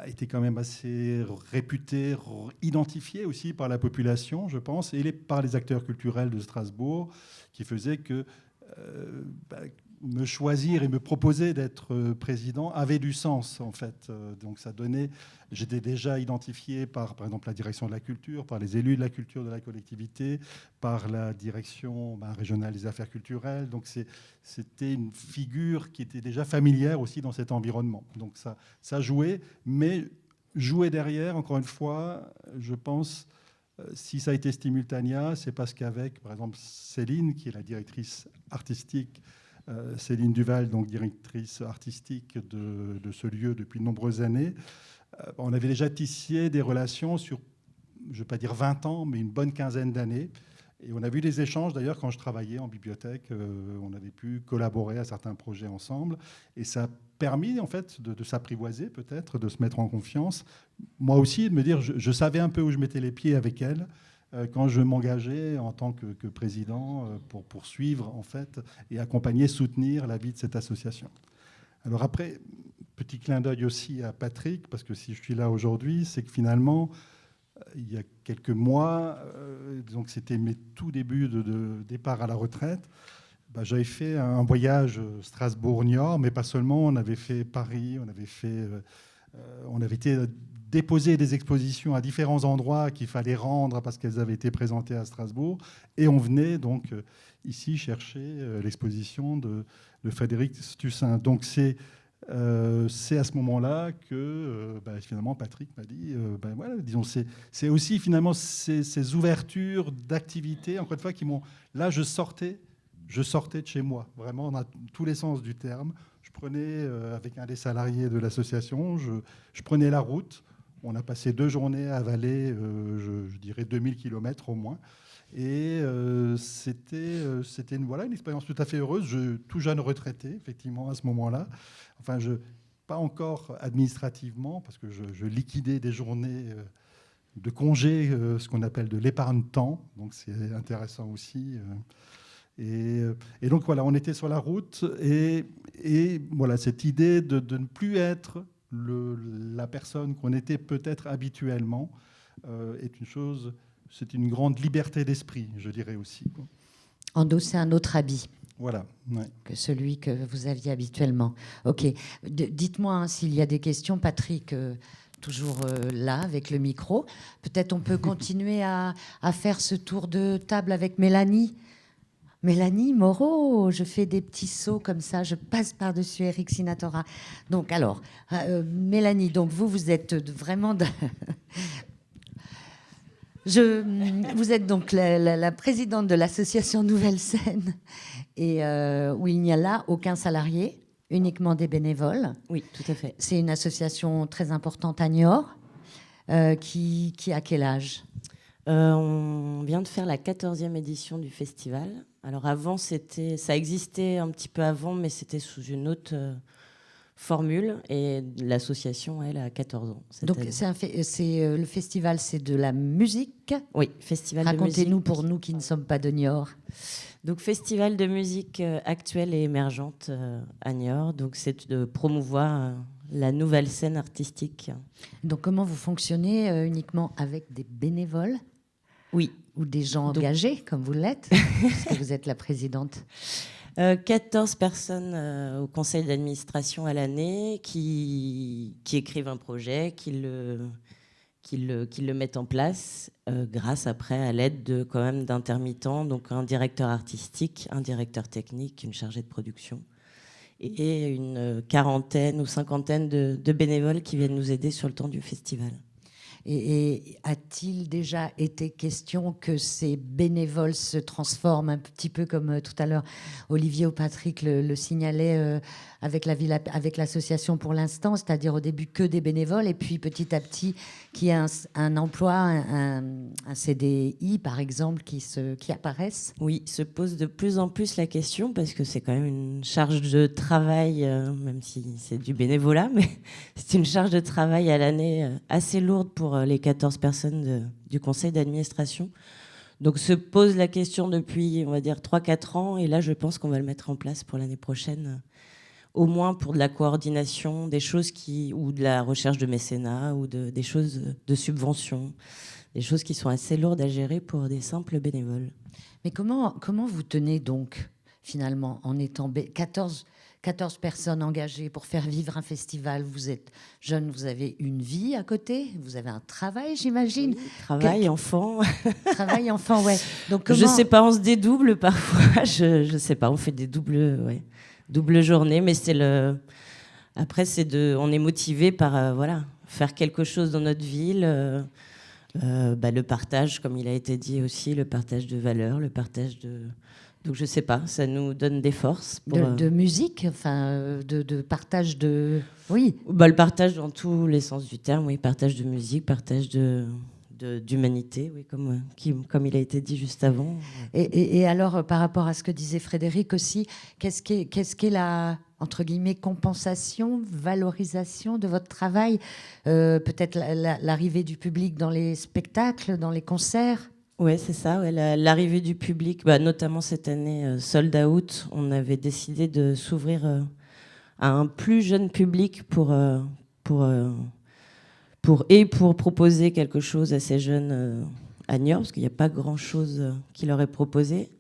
était quand même assez réputé, identifié aussi par la population, je pense, et par les acteurs culturels de Strasbourg, qui faisait que me choisir et me proposer d'être président avait du sens, en fait. Donc ça donnait... J'étais déjà identifié par exemple, la direction de la culture, par les élus de la culture de la collectivité, par la direction régionale des affaires culturelles. Donc c'était une figure qui était déjà familière aussi dans cet environnement. Donc ça jouait, mais jouer derrière, encore une fois, je pense... Si ça a été Stimultania, c'est parce qu'avec, par exemple, Céline, qui est la directrice artistique Céline Duval, donc directrice artistique de ce lieu depuis de nombreuses années. On avait déjà tissé des relations sur, je ne vais pas dire 20 ans, mais une bonne quinzaine d'années. Et on a vu des échanges, d'ailleurs, quand je travaillais en bibliothèque, on avait pu collaborer à certains projets ensemble. Et ça a permis, en fait, de s'apprivoiser, peut-être, de se mettre en confiance. Moi aussi, de me dire, je savais un peu où je mettais les pieds avec elle quand je m'engageais en tant que président pour poursuivre, en fait, et accompagner, soutenir la vie de cette association. Alors après, petit clin d'œil aussi à Patrick, parce que si je suis là aujourd'hui, c'est que finalement, il y a quelques mois, donc c'était mes tout débuts de départ à la retraite, j'avais fait un voyage Strasbourg-Niort, mais pas seulement, on avait fait Paris, on avait été déposer des expositions à différents endroits qu'il fallait rendre parce qu'elles avaient été présentées à Strasbourg. Et on venait donc ici chercher l'exposition de Frédéric Stucin. Donc c'est à ce moment-là que finalement Patrick m'a dit, voilà, disons, c'est aussi finalement ces ouvertures d'activités, encore une fois, qui m'ont... Là, je sortais de chez moi, vraiment dans tous les sens du terme. Je prenais, avec un des salariés de l'association, je prenais la route. On a passé 2 journées à avaler, je dirais 2000 km au moins. Et c'était une expérience tout à fait heureuse. Tout jeune retraité, effectivement, à ce moment-là. Enfin, pas encore administrativement, parce que je liquidais des journées de congé, ce qu'on appelle de l'épargne-temps. Donc, c'est intéressant aussi. Et donc, voilà, on était sur la route. Et voilà, cette idée de ne plus être la personne qu'on était peut-être habituellement est une chose, c'est une grande liberté d'esprit, je dirais aussi. Endosser un autre habit. Voilà. Ouais. Que celui que vous aviez habituellement. Ok. Dites-moi s'il y a des questions, Patrick. Toujours là avec le micro. Peut-être on peut continuer à faire ce tour de table avec Mélanie. Mélanie Moreau, je fais des petits sauts comme ça, je passe par-dessus Eric Sinatora. Donc alors, Mélanie, donc vous êtes vraiment... Vous êtes donc la présidente de l'association Nouvelle Scène, et où il n'y a là aucun salarié, uniquement des bénévoles. Oui, tout à fait. C'est une association très importante à Niort, qui a quel âge ? On vient de faire la 14e édition du festival. Alors avant, ça existait un petit peu avant, mais c'était sous une autre formule. Et l'association, elle, a 14 ans. Donc le festival, c'est de la musique ? Oui, festival de musique. Racontez-nous pour nous qui ne sommes pas de Niort. Donc festival de musique actuelle et émergente à Niort. Donc c'est de promouvoir la nouvelle scène artistique. Donc comment vous fonctionnez uniquement avec des bénévoles ? Oui. Ou des gens engagés, comme vous l'êtes, parce que vous êtes la présidente. 14 personnes au conseil d'administration à l'année qui écrivent un projet, qui le mettent en place grâce après à l'aide quand même d'intermittents, donc un directeur artistique, un directeur technique, une chargée de production et une quarantaine ou cinquantaine de bénévoles qui viennent nous aider sur le temps du festival. Et a-t-il déjà été question que ces bénévoles se transforment un petit peu comme tout à l'heure Olivier ou Patrick le signalait avec l'association pour l'instant, c'est-à-dire au début que des bénévoles et puis petit à petit qu'il y a un emploi, un CDI par exemple qui apparaissent ? Oui, se pose de plus en plus la question parce que c'est quand même une charge de travail, même si c'est du bénévolat, mais c'est une charge de travail à l'année assez lourde pour les 14 personnes du conseil d'administration. Donc se pose la question depuis, on va dire, 3-4 ans. Et là, je pense qu'on va le mettre en place pour l'année prochaine, au moins pour de la coordination, des choses ou de la recherche de mécénat, ou des choses de subvention, des choses qui sont assez lourdes à gérer pour des simples bénévoles. Mais comment vous tenez donc, finalement, en étant 14 personnes engagées pour faire vivre un festival? Vous êtes jeune, vous avez une vie à côté, vous avez un travail, j'imagine. Oui, travail, enfant. Travail, enfant, ouais. Donc, Je sais pas, on se dédouble parfois. Je sais pas, on fait des double journée, mais après on est motivé par faire quelque chose dans notre ville, le partage, comme il a été dit aussi, le partage de valeurs, le partage Donc je sais pas, ça nous donne des forces. De musique, enfin, de partage de... Oui. Bah, le partage dans tous les sens du terme, oui, partage de musique, partage d'humanité, oui, comme il a été dit juste avant. Et alors, par rapport à ce que disait Frédéric aussi, qu'est-ce qu'est la, entre guillemets, compensation, valorisation de votre travail? Peut-être l'arrivée du public dans les spectacles, dans les concerts? Oui, c'est ça. Ouais, l'arrivée du public, bah, notamment cette année, Sold Out, on avait décidé de s'ouvrir à un plus jeune public pour proposer quelque chose à ces jeunes à Niort, parce qu'il n'y a pas grand-chose qui leur est proposé.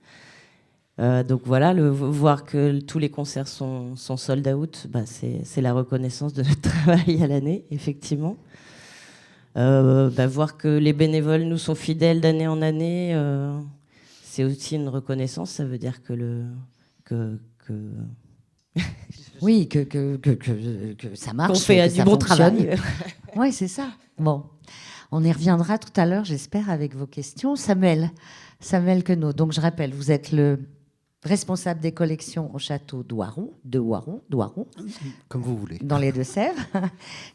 Donc voilà, voir que tous les concerts sont sold out, bah, c'est la reconnaissance de notre travail à l'année, effectivement. Voir que les bénévoles nous sont fidèles d'année en année, c'est aussi une reconnaissance. Ça veut dire que oui, que ça marche, qu'on fait que du ça bon fonctionne. travail. Oui, c'est ça. Bon, on y reviendra tout à l'heure, j'espère, avec vos questions. Samuel Queneau. Donc je rappelle, vous êtes le responsable des collections au château d'Oiron, comme vous voulez, dans les Deux-Sèvres,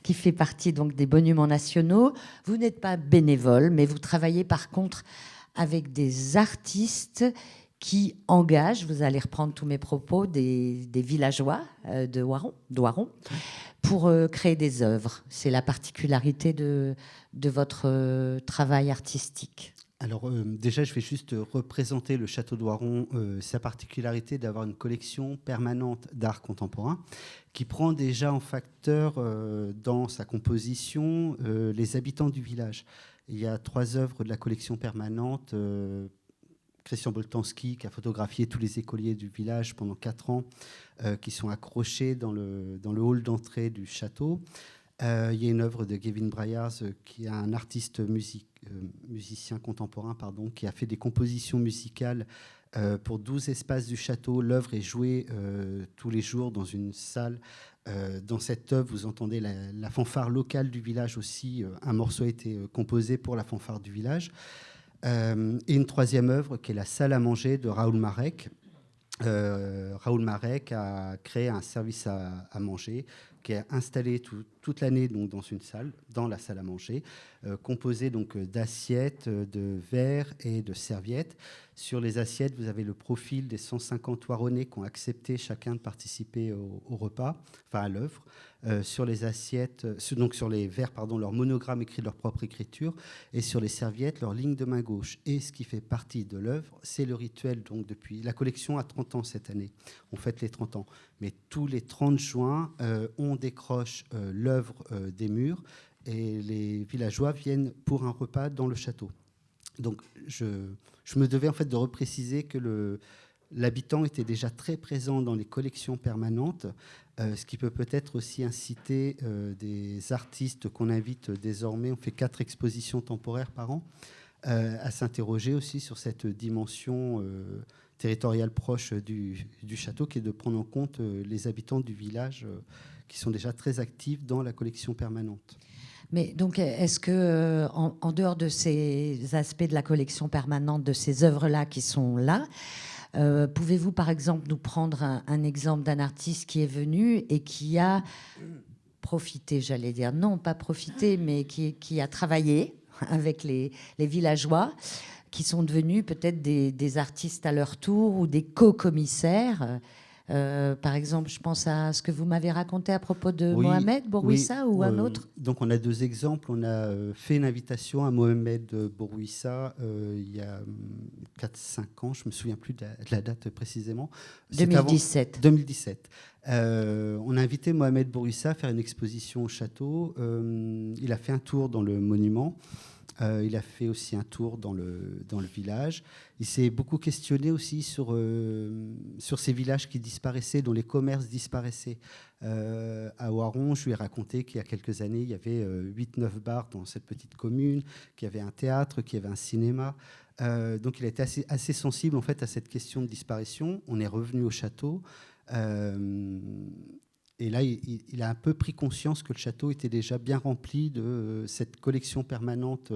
qui fait partie donc des monuments nationaux. Vous n'êtes pas bénévole, mais vous travaillez par contre avec des artistes qui engagent, vous allez reprendre tous mes propos, des villageois d'Oiron, pour créer des œuvres. C'est la particularité de votre travail artistique. Alors déjà, je vais juste représenter le château d'Oiron, sa particularité d'avoir une collection permanente d'art contemporain qui prend déjà en facteur dans sa composition les habitants du village. Il y a 3 œuvres de la collection permanente. Christian Boltanski, qui a photographié tous les écoliers du village pendant 4 ans, qui sont accrochés dans le hall d'entrée du château. Il y a une œuvre de Gavin Bryars, qui est un artiste musicien contemporain, qui a fait des compositions musicales pour 12 espaces du château. L'œuvre est jouée tous les jours dans une salle. Dans cette œuvre, vous entendez la fanfare locale du village aussi. Un morceau a été composé pour la fanfare du village. Et une 3e œuvre qui est la salle à manger de Raoul Marek. Raoul Marek a créé un service à manger qui est installé toute l'année donc dans une salle, dans la salle à manger, composée donc d'assiettes, de verres et de serviettes. Sur les assiettes, vous avez le profil des 150 Oironnais qui ont accepté chacun de participer au repas, enfin à l'œuvre. Sur les assiettes, donc sur les verres, leur monogramme écrit de leur propre écriture, et sur les serviettes, leur ligne de main gauche. Et ce qui fait partie de l'œuvre, c'est le rituel. Donc depuis la collection a 30 ans cette année, on fête les 30 ans. Mais tous les 30 juin, on décroche l'œuvre des murs et les villageois viennent pour un repas dans le château. Donc je me devais en fait de repréciser que l'habitant était déjà très présent dans les collections permanentes, ce qui peut-être aussi inciter des artistes qu'on invite désormais, on fait 4 expositions temporaires par an, à s'interroger aussi sur cette dimension territoriale proche du château, qui est de prendre en compte les habitants du village qui sont déjà très actifs dans la collection permanente. Mais donc, est-ce que, en dehors de ces aspects de la collection permanente, de ces œuvres-là qui sont là, pouvez-vous, par exemple, nous prendre un exemple d'un artiste qui est venu et qui a profité, j'allais dire, non, pas profité, mais qui a travaillé avec les villageois, qui sont devenus peut-être des artistes à leur tour ou des co-commissaires. Par exemple, je pense à ce que vous m'avez raconté à propos de Mohamed Bourouissa, ou un autre. Donc on a 2 exemples. On a fait une invitation à Mohamed Bourouissa il y a 4-5 ans, je ne me souviens plus de la date précisément. 2017. 2017. On a invité Mohamed Bourouissa à faire une exposition au château. Il a fait un tour dans le monument. Il a fait aussi un tour dans le village. Il s'est beaucoup questionné aussi sur ces villages qui disparaissaient, dont les commerces disparaissaient. À Oiron, je lui ai raconté qu'il y a quelques années, il y avait 8-9 bars dans cette petite commune, qu'il y avait un théâtre, qu'il y avait un cinéma. Donc il a été assez sensible en fait, à cette question de disparition. On est revenu au château. Et là, il a un peu pris conscience que le château était déjà bien rempli de cette collection permanente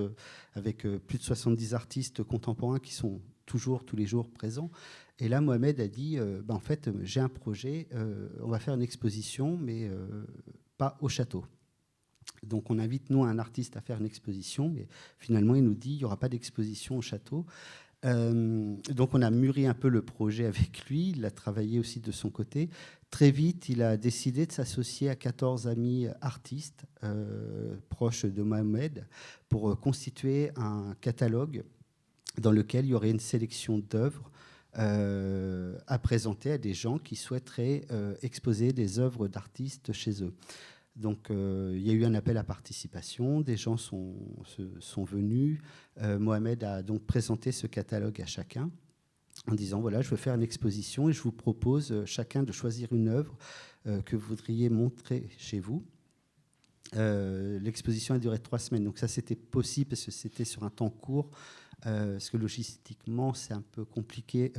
avec plus de 70 artistes contemporains qui sont toujours, tous les jours, présents. Et là, Mohamed a dit, en fait, j'ai un projet, on va faire une exposition, mais pas au château. Donc on invite, nous, un artiste à faire une exposition, mais finalement, il nous dit, il n'y aura pas d'exposition au château. Donc on a mûri un peu le projet avec lui, il a travaillé aussi de son côté. Très vite, il a décidé de s'associer à 14 amis artistes proches de Mohamed pour constituer un catalogue dans lequel il y aurait une sélection d'œuvres à présenter à des gens qui souhaiteraient exposer des œuvres d'artistes chez eux. Donc, il y a eu un appel à participation, des gens sont venus. Mohamed a donc présenté ce catalogue à chacun en disant, voilà, je veux faire une exposition et je vous propose chacun de choisir une œuvre que vous voudriez montrer chez vous. L'exposition a duré 3 semaines, donc ça c'était possible parce que c'était sur un temps court, parce que logistiquement c'est un peu compliqué,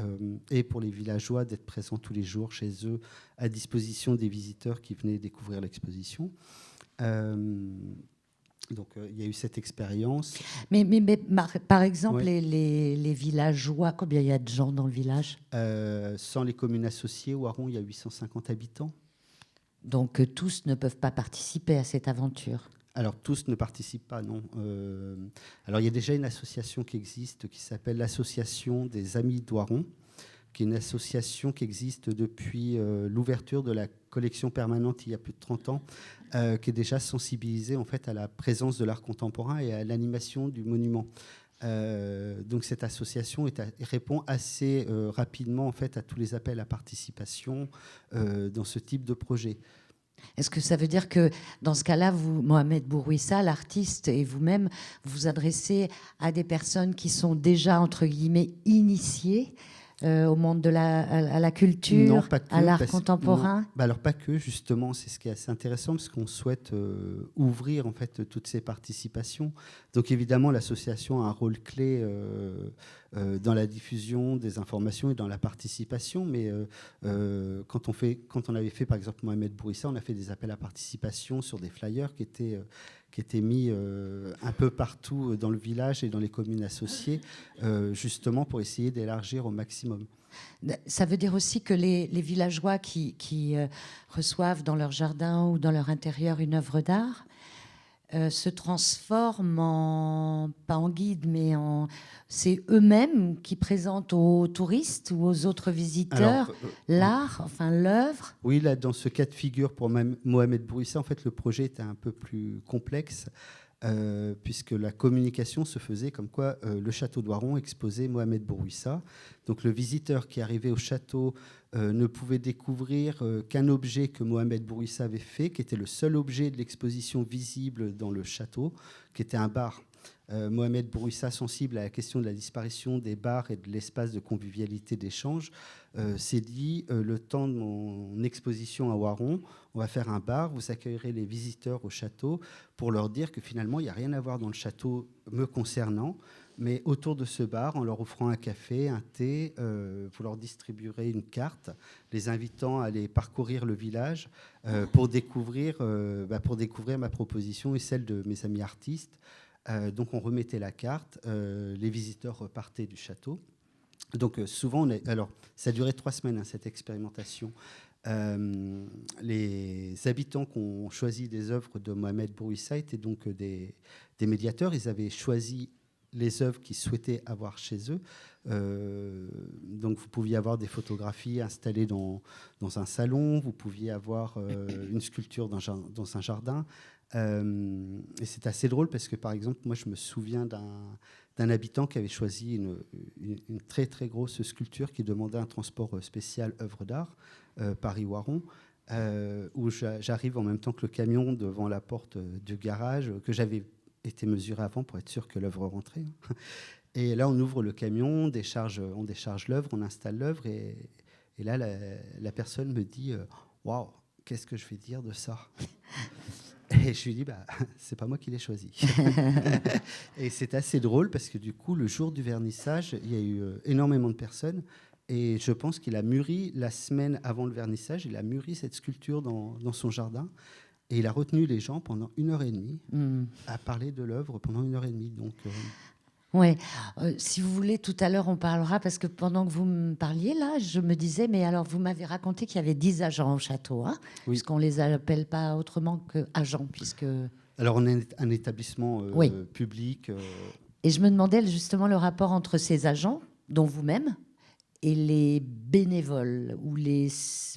et pour les villageois d'être présents tous les jours chez eux à disposition des visiteurs qui venaient découvrir l'exposition. Donc il y a eu cette expérience. Mais par exemple, oui. les villageois, combien il y a de gens dans le village ? Sans les communes associées, au Haron, il y a 850 habitants. Donc tous ne peuvent pas participer à cette aventure. Alors tous ne participent pas, non. Alors il y a déjà une association qui existe qui s'appelle l'Association des Amis d'Oiron, qui est une association qui existe depuis l'ouverture de la collection permanente il y a plus de 30 ans, qui est déjà sensibilisée en fait à la présence de l'art contemporain et à l'animation du monument. Donc cette association répond assez rapidement en fait à tous les appels à participation dans ce type de projet. Est-ce que ça veut dire que dans ce cas-là, vous, Mohamed Bourouissa, l'artiste, et vous-même, vous adressez à des personnes qui sont déjà entre guillemets initiées au monde de à la culture, non, pas que, à l'art contemporain? Alors pas que, justement, c'est ce qui est assez intéressant parce qu'on souhaite ouvrir en fait toutes ces participations. Donc évidemment, l'association a un rôle clé dans la diffusion des informations et dans la participation, mais quand on avait fait par exemple Mohamed Bourouissa, on a fait des appels à participation sur des flyers qui étaient mis un peu partout dans le village et dans les communes associées, justement pour essayer d'élargir au maximum. Ça veut dire aussi que les villageois qui reçoivent dans leur jardin ou dans leur intérieur une œuvre d'art se transforment pas en guide, mais c'est eux-mêmes qui présentent aux touristes ou aux autres visiteurs l'art, enfin l'œuvre. Oui, là, dans ce cas de figure pour Mohamed Bourouissa, en fait, le projet était un peu plus complexe, puisque la communication se faisait comme quoi le château d'Oiron exposait Mohamed Bourouissa. Donc le visiteur qui arrivait au château ne pouvait découvrir qu'un objet que Mohamed Bourouissa avait fait, qui était le seul objet de l'exposition visible dans le château, qui était un bar. Mohamed Bourouissa, sensible à la question de la disparition des bars et de l'espace de convivialité d'échange, s'est dit, le temps de mon exposition à Oiron, on va faire un bar, vous accueillerez les visiteurs au château pour leur dire que finalement, il n'y a rien à voir dans le château me concernant, mais autour de ce bar, en leur offrant un café, un thé, vous leur distribuerez une carte, les invitant à aller parcourir le village pour découvrir ma proposition et celle de mes amis artistes. Donc on remettait la carte, les visiteurs repartaient du château. Donc souvent, alors ça a duré 3 semaines cette expérimentation. Les habitants qui ont choisi des œuvres de Mohamed Bourouissa étaient donc des médiateurs. Ils avaient choisi les œuvres qu'ils souhaitaient avoir chez eux. Donc vous pouviez avoir des photographies installées dans un salon, vous pouviez avoir une sculpture dans un jardin. Et c'est assez drôle parce que, par exemple, moi, je me souviens d'un habitant qui avait choisi une très, très grosse sculpture qui demandait un transport spécial œuvre d'art, Paris-Oiron, où j'arrive en même temps que le camion devant la porte du garage, que j'avais été mesuré avant pour être sûr que l'œuvre rentrait. Et là, on ouvre le camion, on décharge l'œuvre, on installe l'œuvre, et là, la personne me dit « Waouh, qu'est-ce que je vais dire de ça ?» Et je lui dis, c'est pas moi qui l'ai choisi. Et c'est assez drôle parce que du coup, le jour du vernissage, il y a eu énormément de personnes. Et je pense qu'il a mûri, la semaine avant le vernissage, il a mûri cette sculpture dans son jardin. Et il a retenu les gens pendant 1h30 à parler de l'œuvre pendant 1h30. Donc, Oui, si vous voulez, tout à l'heure, on parlera, parce que pendant que vous me parliez, là, je me disais, mais alors, vous m'avez raconté qu'il y avait 10 agents au château, hein, Oui. puisqu'on ne les appelle pas autrement qu'agents, puisque... Alors, on est un établissement Oui. public. Et je me demandais justement le rapport entre ces agents, dont vous-même, et les bénévoles ou les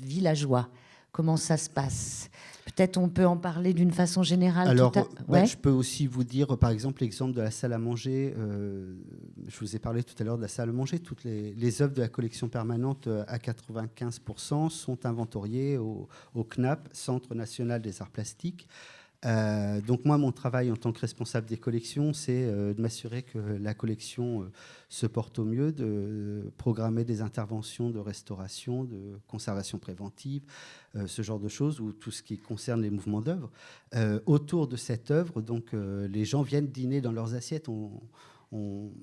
villageois. Comment ça se passe? Peut-être on peut en parler d'une façon générale. Alors, Ouais. je peux aussi vous dire, par exemple, l'exemple de la salle à manger. Je vous ai parlé tout à l'heure de la salle à manger. Toutes les œuvres de la collection permanente, à 95%, sont inventoriées au CNAP, Centre national des arts plastiques. Donc moi, mon travail en tant que responsable des collections, c'est de m'assurer que la collection se porte au mieux, de programmer des interventions de restauration, de conservation préventive, ce genre de choses, ou tout ce qui concerne les mouvements d'œuvre. Autour de cette œuvre, donc, les gens viennent dîner dans leurs assiettes.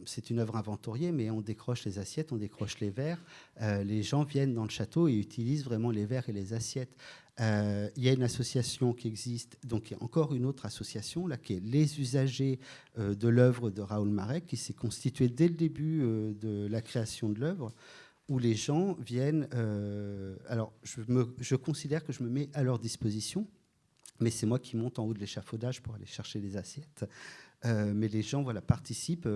C'est une œuvre inventoriée, mais on décroche les assiettes, on décroche les verres. Les gens viennent dans le château et utilisent vraiment les verres et les assiettes. Il y a une association qui existe, donc il y a encore une autre association, là, qui est les usagers de l'œuvre de Raoul Marek, qui s'est constituée dès le début de la création de l'œuvre, où les gens viennent... alors, je considère que je me mets à leur disposition, mais c'est moi qui monte en haut de l'échafaudage pour aller chercher les assiettes. Mais les gens participent,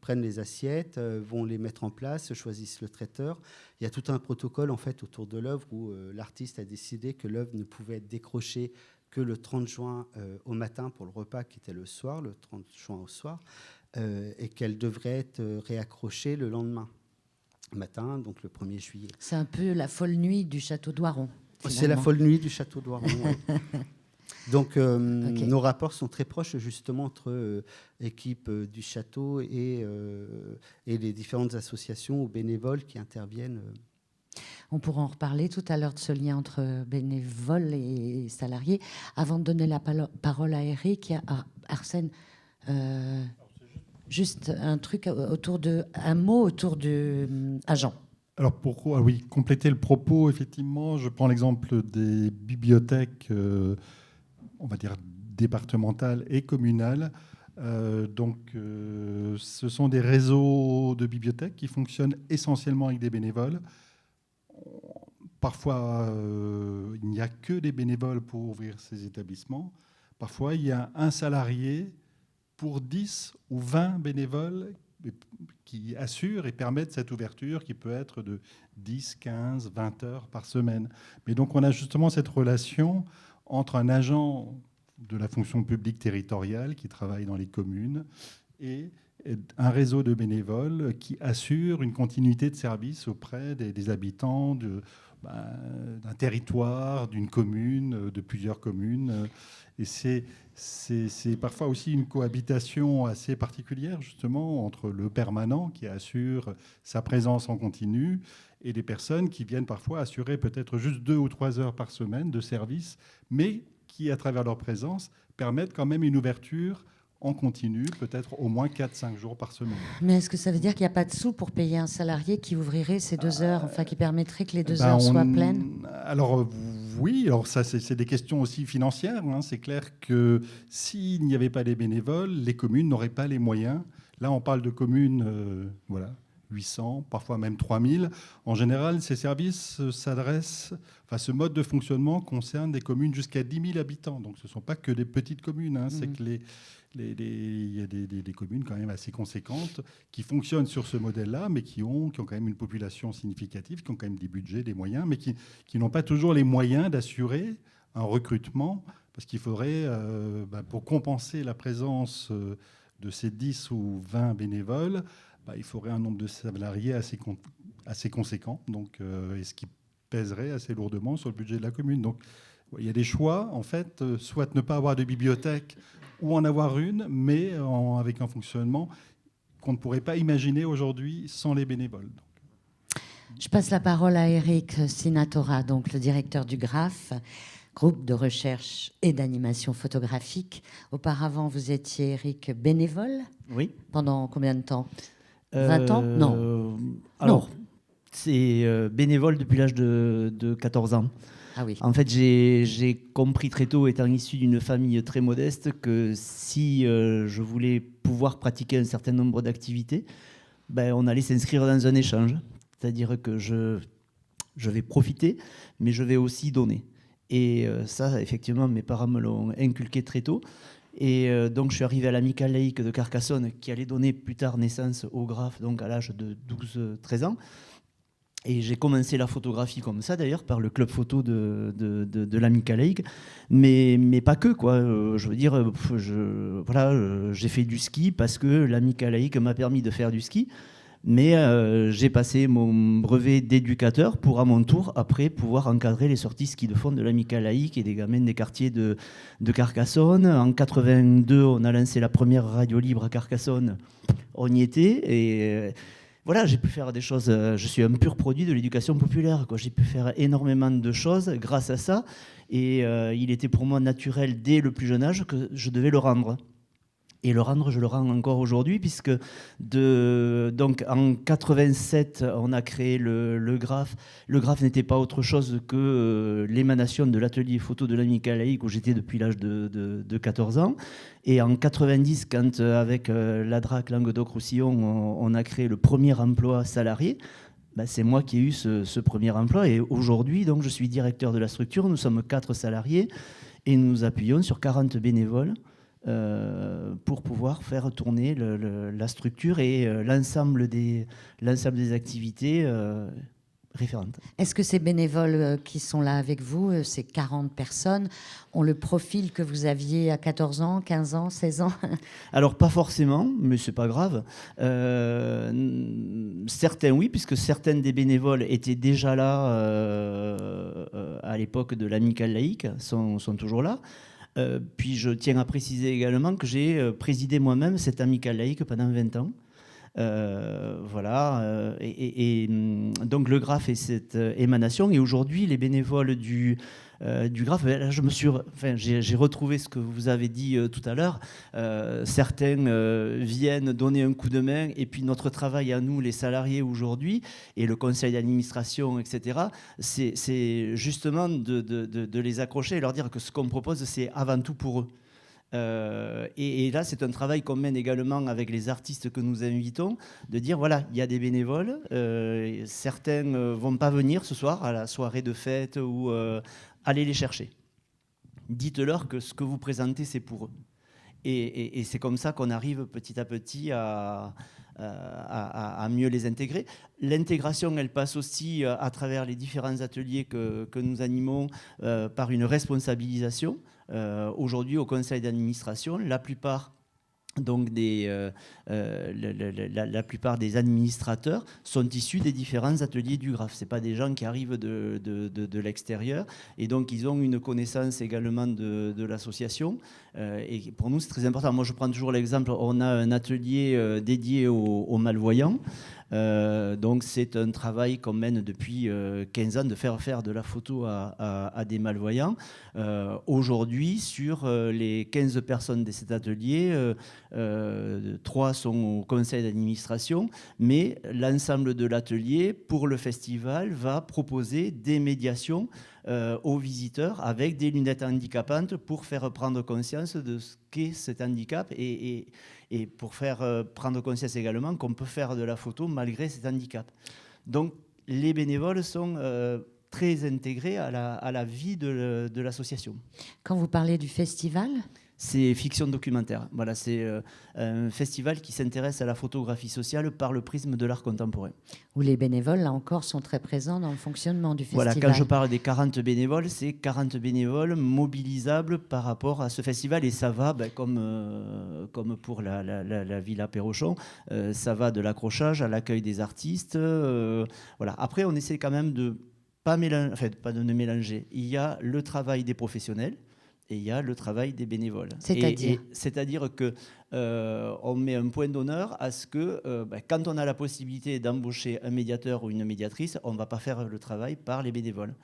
prennent les assiettes, vont les mettre en place, choisissent le traiteur. Il y a tout un protocole en fait, autour de l'œuvre où l'artiste a décidé que l'œuvre ne pouvait être décrochée que le 30 juin au matin pour le repas qui était le soir, le 30 juin au soir, et qu'elle devrait être réaccrochée le lendemain matin, donc le 1er juillet. C'est un peu la folle nuit du château d'Oiron. C'est la folle nuit du château d'Oiron. Ouais. Donc, Okay. Nos rapports sont très proches justement entre équipe du château et les différentes associations ou bénévoles qui interviennent. On pourra en reparler tout à l'heure de ce lien entre bénévoles et salariés. Avant de donner la parole à Eric, à Arsène, juste un truc un mot autour de agent. Alors pourquoi, oui, compléter le propos, effectivement, je prends l'exemple des bibliothèques, on va dire départementales et communales. Ce sont des réseaux de bibliothèques qui fonctionnent essentiellement avec des bénévoles. Parfois, il n'y a que des bénévoles pour ouvrir ces établissements. Parfois, il y a un salarié pour 10 ou 20 bénévoles qui assurent et permettent cette ouverture qui peut être de 10, 15, 20 heures par semaine. Mais donc, on a justement cette relation entre un agent de la fonction publique territoriale qui travaille dans les communes et un réseau de bénévoles qui assure une continuité de service auprès des habitants d'un territoire, d'une commune, de plusieurs communes. Et c'est parfois aussi une cohabitation assez particulière, justement, entre le permanent qui assure sa présence en continu et les personnes qui viennent parfois assurer peut-être juste 2 ou 3 heures par semaine de service, mais qui, à travers leur présence, permettent quand même une ouverture en continu, peut-être au moins 4-5 jours par semaine. Mais est-ce que ça veut dire qu'il n'y a pas de sous pour payer un salarié qui ouvrirait ces 2 heures, enfin qui permettrait que les 2 heures soient pleines? Alors oui, alors ça c'est des questions aussi financières. Hein. C'est clair que s'il n'y avait pas les bénévoles, les communes n'auraient pas les moyens. Là, on parle de communes, 800, parfois même 3000. En général, ces services s'adressent, ce mode de fonctionnement concerne des communes jusqu'à 10 000 habitants. Donc ce ne sont pas que des petites communes. Hein. C'est que il y a des communes quand même assez conséquentes qui fonctionnent sur ce modèle-là, mais qui ont quand même une population significative, qui ont quand même des budgets, des moyens, mais qui n'ont pas toujours les moyens d'assurer un recrutement, parce qu'il faudrait, pour compenser la présence de ces 10 ou 20 bénévoles, il faudrait un nombre de salariés assez conséquent, donc, et ce qui pèserait assez lourdement sur le budget de la commune. Donc il y a des choix, en fait, soit ne pas avoir de bibliothèque ou en avoir une, mais avec un fonctionnement qu'on ne pourrait pas imaginer aujourd'hui sans les bénévoles. Je passe la parole à Eric Sinatora, donc le directeur du GRAPH, groupe de recherche et d'animation photographique. Auparavant, vous étiez, Eric, bénévole. Oui. Pendant combien de temps? 20 ans? Non. Alors, c'est bénévole depuis l'âge de 14 ans. Ah oui. En fait, j'ai compris très tôt, étant issu d'une famille très modeste, que si je voulais pouvoir pratiquer un certain nombre d'activités, ben, on allait s'inscrire dans un échange. C'est-à-dire que je vais profiter, mais je vais aussi donner. Et ça, effectivement, mes parents me l'ont inculqué très tôt. Et donc, je suis arrivé à l'Amicale laïque de Carcassonne, qui allait donner plus tard naissance au Graphe, donc à l'âge de 12-13 ans. Et j'ai commencé la photographie comme ça, d'ailleurs, par le club photo de l'Amicale laïque. Mais pas que, quoi. Je veux dire, j'ai fait du ski parce que l'Amicale laïque m'a permis de faire du ski. Mais j'ai passé mon brevet d'éducateur pour, à mon tour, après, pouvoir encadrer les sorties ski de fond de l'Amicale laïque et des gamins des quartiers de Carcassonne. En 82, on a lancé la première radio libre à Carcassonne. On y était et... Voilà, j'ai pu faire des choses. Je suis un pur produit de l'éducation populaire, quoi. J'ai pu faire énormément de choses grâce à ça. Et il était pour moi naturel, dès le plus jeune âge, que je devais le rendre. Et le rendre, je le rends encore aujourd'hui, puisque donc en 87, on a créé le Graphe. Le Graphe n'était pas autre chose que l'émanation de l'atelier photo de l'Amicale laïque, où j'étais depuis l'âge de 14 ans. Et en 90, quand avec la DRAC Languedoc-Roussillon, on a créé le premier emploi salarié, ben, c'est moi qui ai eu ce premier emploi. Et aujourd'hui, donc, je suis directeur de la structure. Nous sommes 4 salariés et nous nous appuyons sur 40 bénévoles pour pouvoir faire tourner la structure et l'ensemble des activités référentes. Est-ce que ces bénévoles qui sont là avec vous, ces 40 personnes, ont le profil que vous aviez à 14 ans, 15 ans, 16 ans? Alors pas forcément, mais c'est pas grave. Certains oui, puisque certaines des bénévoles étaient déjà là à l'époque de l'Amicale laïque, sont toujours là. Puis je tiens à préciser également que j'ai présidé moi-même cette Amicale laïque pendant 20 ans. Voilà. Donc le Graphe est cette émanation. Et aujourd'hui, les bénévoles du Graphe, là, j'ai retrouvé ce que vous avez dit tout à l'heure. Certains viennent donner un coup de main, et puis notre travail à nous, les salariés aujourd'hui, et le conseil d'administration, etc., c'est justement de les accrocher et leur dire que ce qu'on propose, c'est avant tout pour eux. Et là, c'est un travail qu'on mène également avec les artistes que nous invitons, de dire, voilà, il y a des bénévoles, certains ne vont pas venir ce soir à la soirée de fête, ou allez les chercher. Dites-leur que ce que vous présentez, c'est pour eux. Et c'est comme ça qu'on arrive petit à petit à mieux les intégrer. L'intégration, elle passe aussi à travers les différents ateliers que nous animons par une responsabilisation. Aujourd'hui, au conseil d'administration, la plupart des administrateurs sont issus des différents ateliers du Graphe. Ce ne sont pas des gens qui arrivent de l'extérieur. Et donc, ils ont une connaissance également de l'association. Et pour nous, c'est très important. Moi, je prends toujours l'exemple, on a un atelier dédié aux malvoyants. Donc c'est un travail qu'on mène depuis 15 ans, de faire de la photo à des malvoyants. Aujourd'hui, sur les 15 personnes de cet atelier, 3 sont au conseil d'administration, mais l'ensemble de l'atelier, pour le festival, va proposer des médiations aux visiteurs avec des lunettes handicapantes pour faire prendre conscience de ce qu'est cet handicap et pour faire prendre conscience également qu'on peut faire de la photo malgré cet handicap. Donc les bénévoles sont très intégrés à la vie de l'association. Quand vous parlez du festival ? C'est fiction documentaire. Voilà, c'est un festival qui s'intéresse à la photographie sociale par le prisme de l'art contemporain. Où les bénévoles, là encore, sont très présents dans le fonctionnement du festival. Voilà, quand je parle des 40 bénévoles, c'est 40 bénévoles mobilisables par rapport à ce festival. Et ça va, comme pour la Villa Perrochon, ça va de l'accrochage à l'accueil des artistes. Voilà. Après, on essaie quand même de pas de mélanger. Il y a le travail des professionnels, et il y a le travail des bénévoles. C'est-à-dire qu'on met un point d'honneur à ce que quand on a la possibilité d'embaucher un médiateur ou une médiatrice, on ne va pas faire le travail par les bénévoles.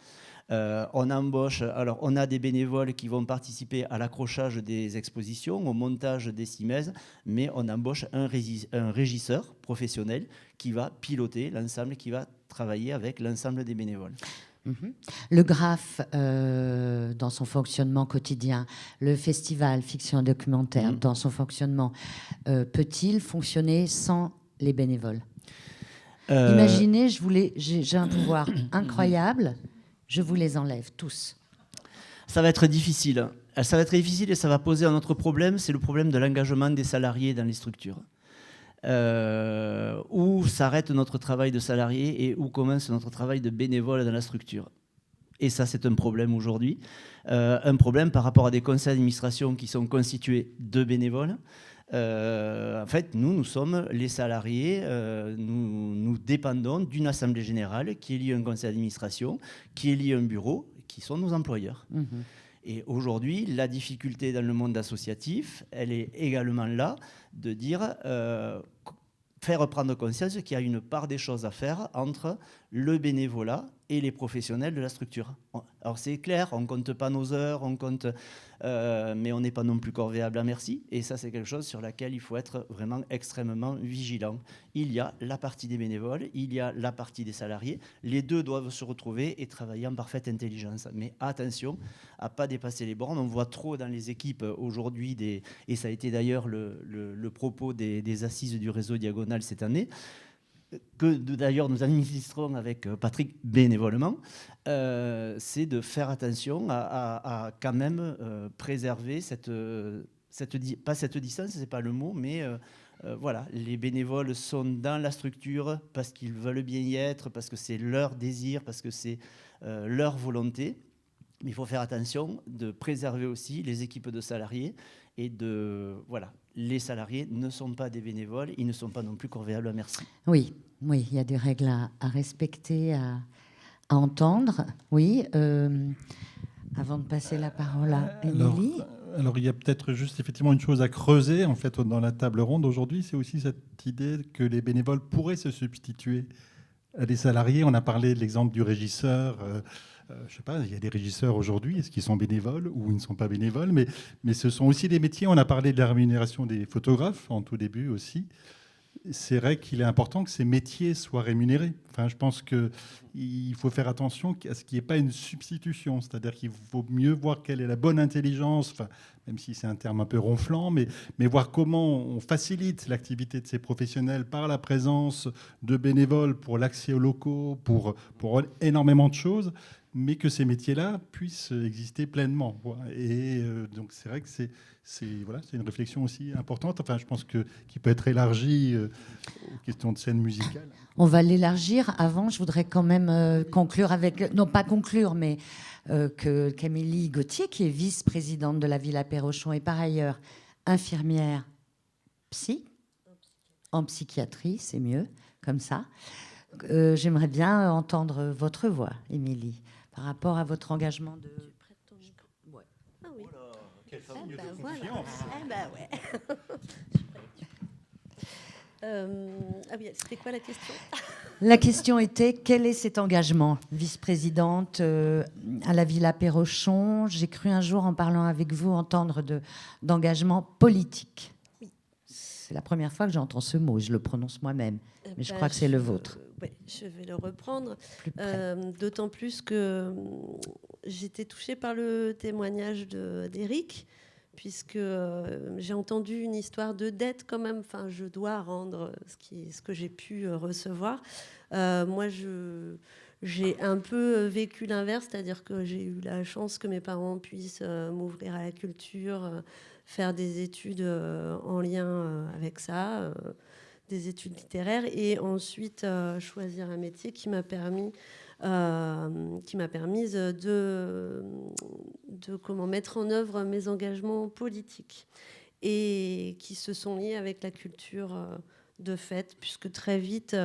On embauche, alors on a des bénévoles qui vont participer à l'accrochage des expositions, au montage des simèses, mais on embauche un régisseur professionnel qui va piloter l'ensemble, qui va travailler avec l'ensemble des bénévoles. Le Graphe, dans son fonctionnement quotidien, le festival Fiction Documentaire, dans son fonctionnement, peut-il fonctionner sans les bénévoles? Imaginez, j'ai un pouvoir incroyable, je vous les enlève tous. Ça va être difficile. Ça va être difficile et ça va poser un autre problème, c'est le problème de l'engagement des salariés dans les structures. Où s'arrête notre travail de salarié et où commence notre travail de bénévole dans la structure. Et ça, c'est un problème aujourd'hui. Un problème par rapport à des conseils d'administration qui sont constitués de bénévoles. En fait, nous sommes les salariés, nous dépendons d'une assemblée générale qui élit un conseil d'administration, qui élit un bureau, qui sont nos employeurs. Et aujourd'hui, la difficulté dans le monde associatif, elle est également là de dire, faire prendre conscience qu'il y a une part des choses à faire entre le bénévolat et les professionnels de la structure. Alors c'est clair, on ne compte pas nos heures, mais on n'est pas non plus corvéable à merci. Et ça, c'est quelque chose sur laquelle il faut être vraiment extrêmement vigilant. Il y a la partie des bénévoles, il y a la partie des salariés. Les deux doivent se retrouver et travailler en parfaite intelligence. Mais attention à ne pas dépasser les bornes. On voit trop dans les équipes aujourd'hui, et ça a été d'ailleurs le propos des assises du réseau Diagonale cette année, que d'ailleurs nous administrons avec Patrick bénévolement, c'est de faire attention à quand même préserver pas cette distance, c'est pas le mot, mais voilà, les bénévoles sont dans la structure parce qu'ils veulent bien y être, parce que c'est leur désir, parce que c'est leur volonté. Mais il faut faire attention de préserver aussi les équipes de salariés et voilà. Les salariés ne sont pas des bénévoles, ils ne sont pas non plus corvéables à merci. Oui, il y a des règles à respecter, à entendre. Oui, avant de passer la parole à Émilie. Alors, il y a peut-être juste effectivement une chose à creuser en fait dans la table ronde aujourd'hui, c'est aussi cette idée que les bénévoles pourraient se substituer à des salariés. On a parlé de l'exemple du régisseur. Je ne sais pas, il y a des régisseurs aujourd'hui, est-ce qu'ils sont bénévoles ou ils ne sont pas bénévoles, mais ce sont aussi des métiers. On a parlé de la rémunération des photographes en tout début aussi. C'est vrai qu'il est important que ces métiers soient rémunérés. Enfin, je pense qu'il faut faire attention à ce qu'il n'y ait pas une substitution. C'est-à-dire qu'il vaut mieux voir quelle est la bonne intelligence, enfin, même si c'est un terme un peu ronflant, mais voir comment on facilite l'activité de ces professionnels par la présence de bénévoles pour l'accès aux locaux, pour énormément de choses, mais que ces métiers-là puissent exister pleinement. Et donc c'est vrai que c'est une réflexion aussi importante. Enfin, je pense qui peut être élargie aux questions de scène musicale. On va l'élargir. Avant, je voudrais quand même conclure avec... Non, pas conclure, mais que Camille Gauthier, qui est vice-présidente de la Villa Perrochon, et par ailleurs infirmière en psychiatrie, c'est mieux, comme ça. J'aimerais bien entendre votre voix, Émilie, par rapport à votre engagement de... Ouais. Ah oui. Quelle famille de confiance. Ouais. Ah oui, c'était quoi la question? La question était, quel est cet engagement? Vice-présidente à la Villa Perrochon, j'ai cru un jour, en parlant avec vous, entendre d'engagement politique. Oui. C'est la première fois que j'entends ce mot, je le prononce moi-même, mais je crois que c'est le vôtre. Oui, je vais le reprendre, d'autant plus que j'étais touchée par le témoignage d'Éric, puisque j'ai entendu une histoire de dette quand même. Enfin, je dois rendre ce que j'ai pu recevoir. Moi, j'ai un peu vécu l'inverse, c'est-à-dire que j'ai eu la chance que mes parents puissent m'ouvrir à la culture, faire des études en lien avec ça, des études littéraires, et ensuite choisir un métier qui m'a permis de comment mettre en œuvre mes engagements politiques, et qui se sont liés avec la culture de fait, puisque très vite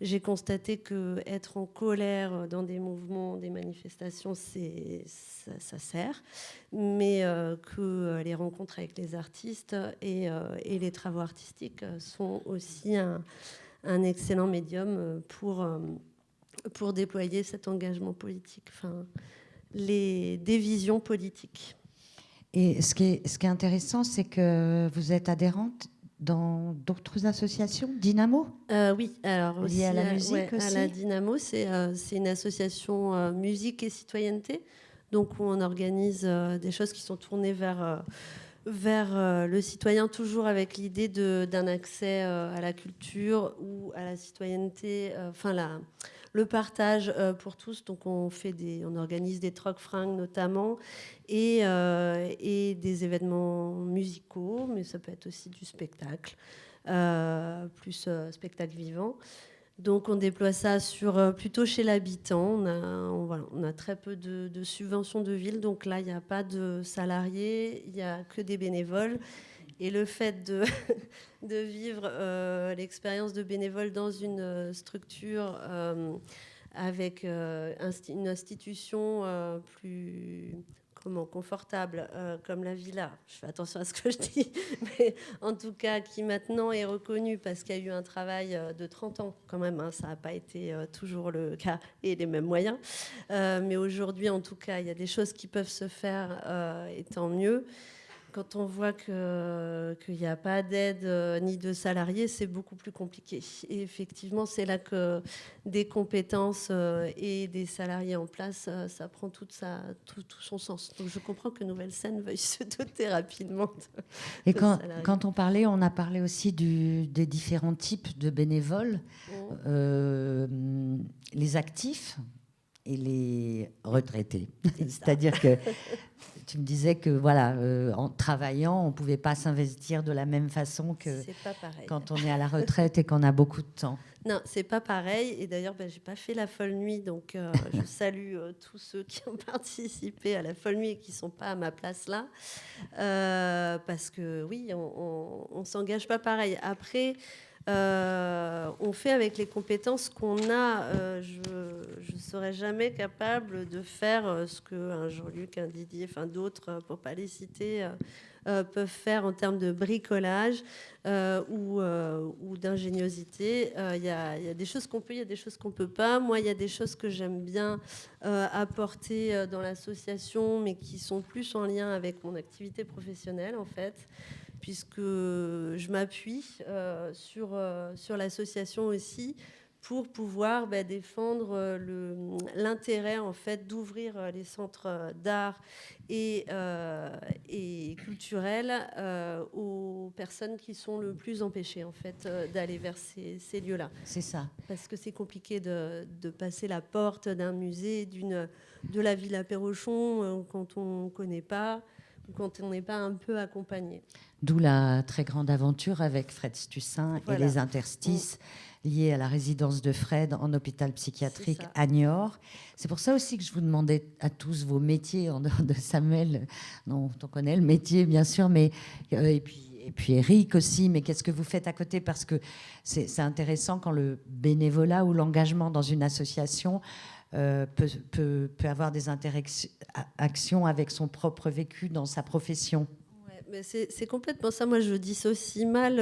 j'ai constaté que être en colère dans des mouvements, des manifestations, ça sert, mais que les rencontres avec les artistes et les travaux artistiques sont aussi un excellent médium pour déployer cet engagement politique, enfin, des visions politiques. Et ce qui est intéressant, c'est que vous êtes adhérente dans d'autres associations, Dynamo? Oui, alors aussi lié à la musique ouais, aussi. à la Dynamo, c'est une association musique et citoyenneté. Donc où on organise des choses qui sont tournées vers le citoyen, toujours avec l'idée d'un accès à la culture ou à la citoyenneté, le partage pour tous. Donc on organise des trocs-fringues notamment et des événements musicaux, mais ça peut être aussi du spectacle, plus spectacle vivant. Donc on déploie ça plutôt chez l'habitant. On a très peu de subventions de ville, donc là il n'y a pas de salariés, il n'y a que des bénévoles. Et le fait de, de vivre l'expérience de bénévole dans une structure avec une institution plus confortable comme la Villa, je fais attention à ce que je dis, mais en tout cas qui maintenant est reconnue parce qu'il y a eu un travail de 30 ans quand même, hein, ça n'a pas été toujours le cas et les mêmes moyens, mais aujourd'hui en tout cas il y a des choses qui peuvent se faire et tant mieux. Quand on voit qu'il n'y a pas d'aide ni de salariés, c'est beaucoup plus compliqué. Et effectivement, c'est là que des compétences et des salariés en place, ça prend tout son sens. Donc je comprends que Nouvelle Scène veuille se doter rapidement Et quand on parlait, on a parlé aussi des différents types de bénévoles, les actifs et les retraités. C'est-à-dire que tu me disais que voilà, en travaillant, on ne pouvait pas s'investir de la même façon que quand on est à la retraite et qu'on a beaucoup de temps. Non, c'est pas pareil. Et d'ailleurs, j'ai pas fait la folle nuit, donc je salue tous ceux qui ont participé à la folle nuit et qui sont pas à ma place là, parce que oui, on s'engage pas pareil. Après. On fait avec les compétences qu'on a. Je ne serais jamais capable de faire ce qu'un Jean-Luc, un Didier, enfin d'autres, pour ne pas les citer, peuvent faire en termes de bricolage ou d'ingéniosité. Il y a des choses qu'on peut, il y a des choses qu'on ne peut pas. Moi, il y a des choses que j'aime bien apporter dans l'association, mais qui sont plus en lien avec mon activité professionnelle, en fait, puisque je m'appuie sur l'association aussi pour pouvoir défendre l'intérêt en fait d'ouvrir les centres d'art et culturels aux personnes qui sont le plus empêchées en fait d'aller vers ces lieux-là. C'est ça. Parce que c'est compliqué de passer la porte d'un musée, de la Villa Perrochon quand on ne connaît pas, ou quand on n'est pas un peu accompagné. D'où la très grande aventure avec Fred Stussin et les interstices liés à la résidence de Fred en hôpital psychiatrique à Niort. C'est pour ça aussi que je vous demandais à tous vos métiers, en dehors de Samuel, dont on connaît le métier bien sûr, mais et puis Eric aussi, mais qu'est-ce que vous faites à côté? Parce que c'est intéressant quand le bénévolat ou l'engagement dans une association peut avoir des interactions avec son propre vécu dans sa profession. Mais c'est complètement ça. Moi, je dissocie mal,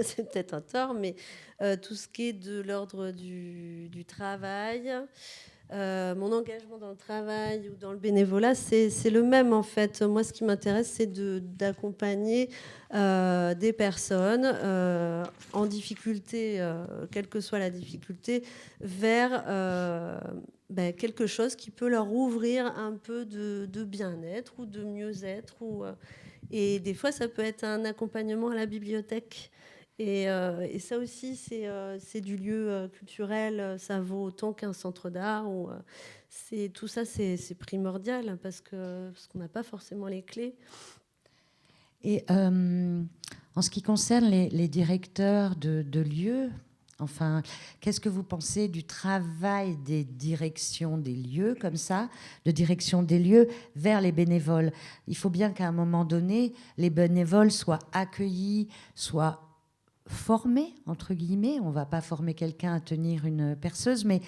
c'est peut-être un tort, mais tout ce qui est de l'ordre du travail, mon engagement dans le travail ou dans le bénévolat, c'est le même en fait. Moi, ce qui m'intéresse, c'est d'accompagner des personnes en difficulté, quelle que soit la difficulté, vers quelque chose qui peut leur ouvrir un peu de bien-être ou de mieux-être. Et des fois, ça peut être un accompagnement à la bibliothèque. Et ça aussi, c'est du lieu culturel. Ça vaut autant qu'un centre d'art. Tout ça, c'est primordial parce qu'on n'a pas forcément les clés. Et en ce qui concerne les directeurs de lieux, enfin, qu'est-ce que vous pensez du travail des directions des lieux, comme ça, de direction des lieux vers les bénévoles? Il faut bien qu'à un moment donné, les bénévoles soient accueillis, soient formés, entre guillemets. On ne va pas former quelqu'un à tenir une perceuse, mais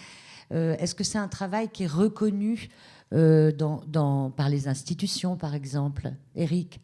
est-ce que c'est un travail qui est reconnu par les institutions, par exemple? Eric?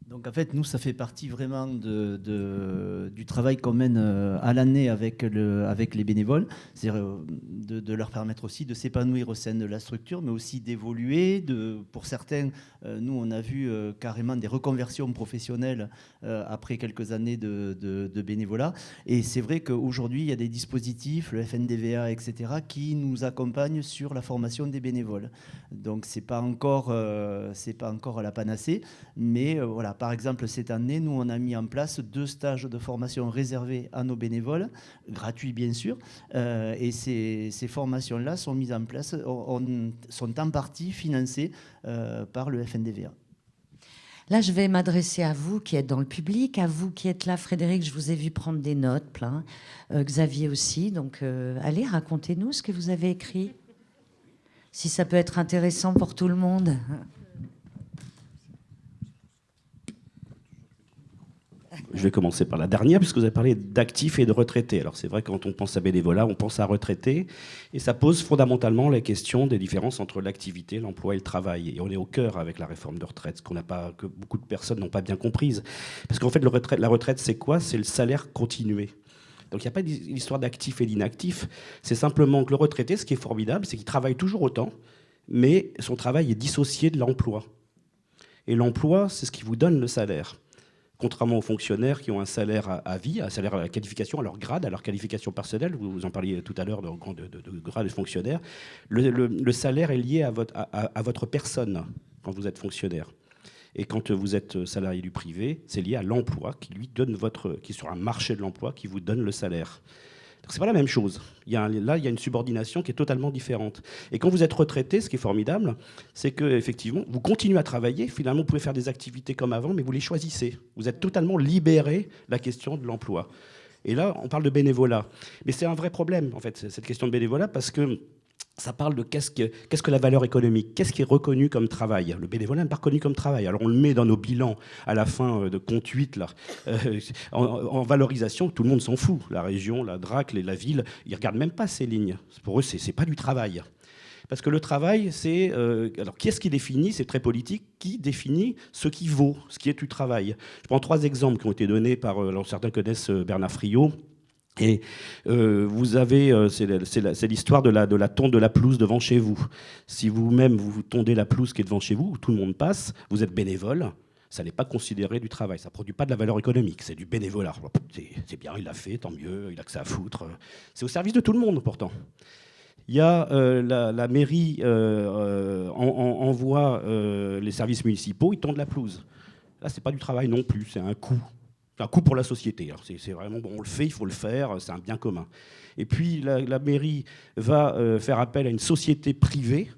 Donc en fait, nous, ça fait partie vraiment du travail qu'on mène à l'année avec les bénévoles, c'est-à-dire de leur permettre aussi de s'épanouir au sein de la structure, mais aussi d'évoluer. Pour certains, nous, on a vu carrément des reconversions professionnelles après quelques années de bénévolat. Et c'est vrai qu'aujourd'hui, il y a des dispositifs, le FNDVA, etc., qui nous accompagnent sur la formation des bénévoles. Donc c'est pas encore la panacée, mais voilà. Par exemple, cette année, nous, on a mis en place 2 stages de formation réservés à nos bénévoles, gratuits bien sûr, et ces formations-là sont mises en place, sont en partie financées par le FNDVA. Là, je vais m'adresser à vous qui êtes dans le public, à vous qui êtes là. Frédéric, je vous ai vu prendre des notes, plein. Xavier aussi. Donc, allez, racontez-nous ce que vous avez écrit, si ça peut être intéressant pour tout le monde. Je vais commencer par la dernière, puisque vous avez parlé d'actifs et de retraités. Alors c'est vrai que quand on pense à bénévolat, on pense à retraités, et ça pose fondamentalement la question des différences entre l'activité, l'emploi et le travail. Et on est au cœur avec la réforme de retraite, que beaucoup de personnes n'ont pas bien comprise. Parce qu'en fait, la retraite, c'est quoi? C'est le salaire continué. Donc il n'y a pas d'histoire d'actif et d'inactif. C'est simplement que le retraité, ce qui est formidable, c'est qu'il travaille toujours autant, mais son travail est dissocié de l'emploi. Et l'emploi, c'est ce qui vous donne le salaire. Contrairement aux fonctionnaires qui ont un salaire à vie, un salaire à la qualification, à leur grade, à leur qualification personnelle, vous en parliez tout à l'heure de grade de fonctionnaire, le salaire est lié à votre personne quand vous êtes fonctionnaire. Et quand vous êtes salarié du privé, c'est lié à l'emploi qui est sur un marché de l'emploi qui vous donne le salaire. Donc c'est pas la même chose. Là, il y a une subordination qui est totalement différente. Et quand vous êtes retraité, ce qui est formidable, c'est que effectivement, vous continuez à travailler. Finalement, vous pouvez faire des activités comme avant, mais vous les choisissez. Vous êtes totalement libéré de la question de l'emploi. Et là, on parle de bénévolat. Mais c'est un vrai problème, en fait, cette question de bénévolat, parce que ça parle de qu'est-ce que la valeur économique, qu'est-ce qui est reconnu comme travail. Le bénévolat n'est pas reconnu comme travail. Alors on le met dans nos bilans à la fin de compte 8, là, en valorisation, tout le monde s'en fout. La région, la DRAC, la ville, ils ne regardent même pas ces lignes. Pour eux, ce n'est pas du travail. Parce que le travail, c'est... alors, qui est-ce qui définit? C'est très politique. Qui définit ce qui vaut, ce qui est du travail? Je prends 3 exemples qui ont été donnés par... alors, certains connaissent Bernard Friot. Et vous avez, c'est l'histoire de la tonte de la pelouse devant chez vous. Si vous-même vous tondez la pelouse qui est devant chez vous, où tout le monde passe, vous êtes bénévole, ça n'est pas considéré du travail, ça ne produit pas de la valeur économique, c'est du bénévolat. C'est bien, il l'a fait, tant mieux, il a que ça à foutre. C'est au service de tout le monde pourtant. Il y a la mairie envoie les services municipaux, ils tondent la pelouse. Là, ce n'est pas du travail non plus, c'est un coût. Un coût pour la société. C'est vraiment, bon, on le fait, il faut le faire, c'est un bien commun. Et puis la mairie va faire appel à une société privée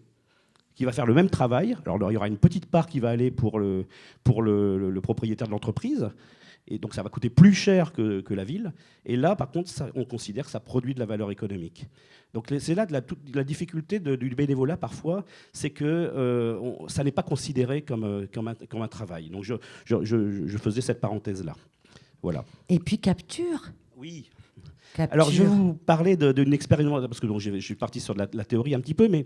qui va faire le même travail. Alors il y aura une petite part qui va aller pour le propriétaire de l'entreprise, et donc ça va coûter plus cher que la ville. Et là, par contre, on considère que ça produit de la valeur économique. Donc c'est là la difficulté du bénévolat parfois, c'est que ça n'est pas considéré comme un travail. Donc je faisais cette parenthèse-là. Voilà. Et puis capture. Oui. Capture. Alors je vais vous parler d'une expérience, parce que je suis parti sur la théorie un petit peu, mais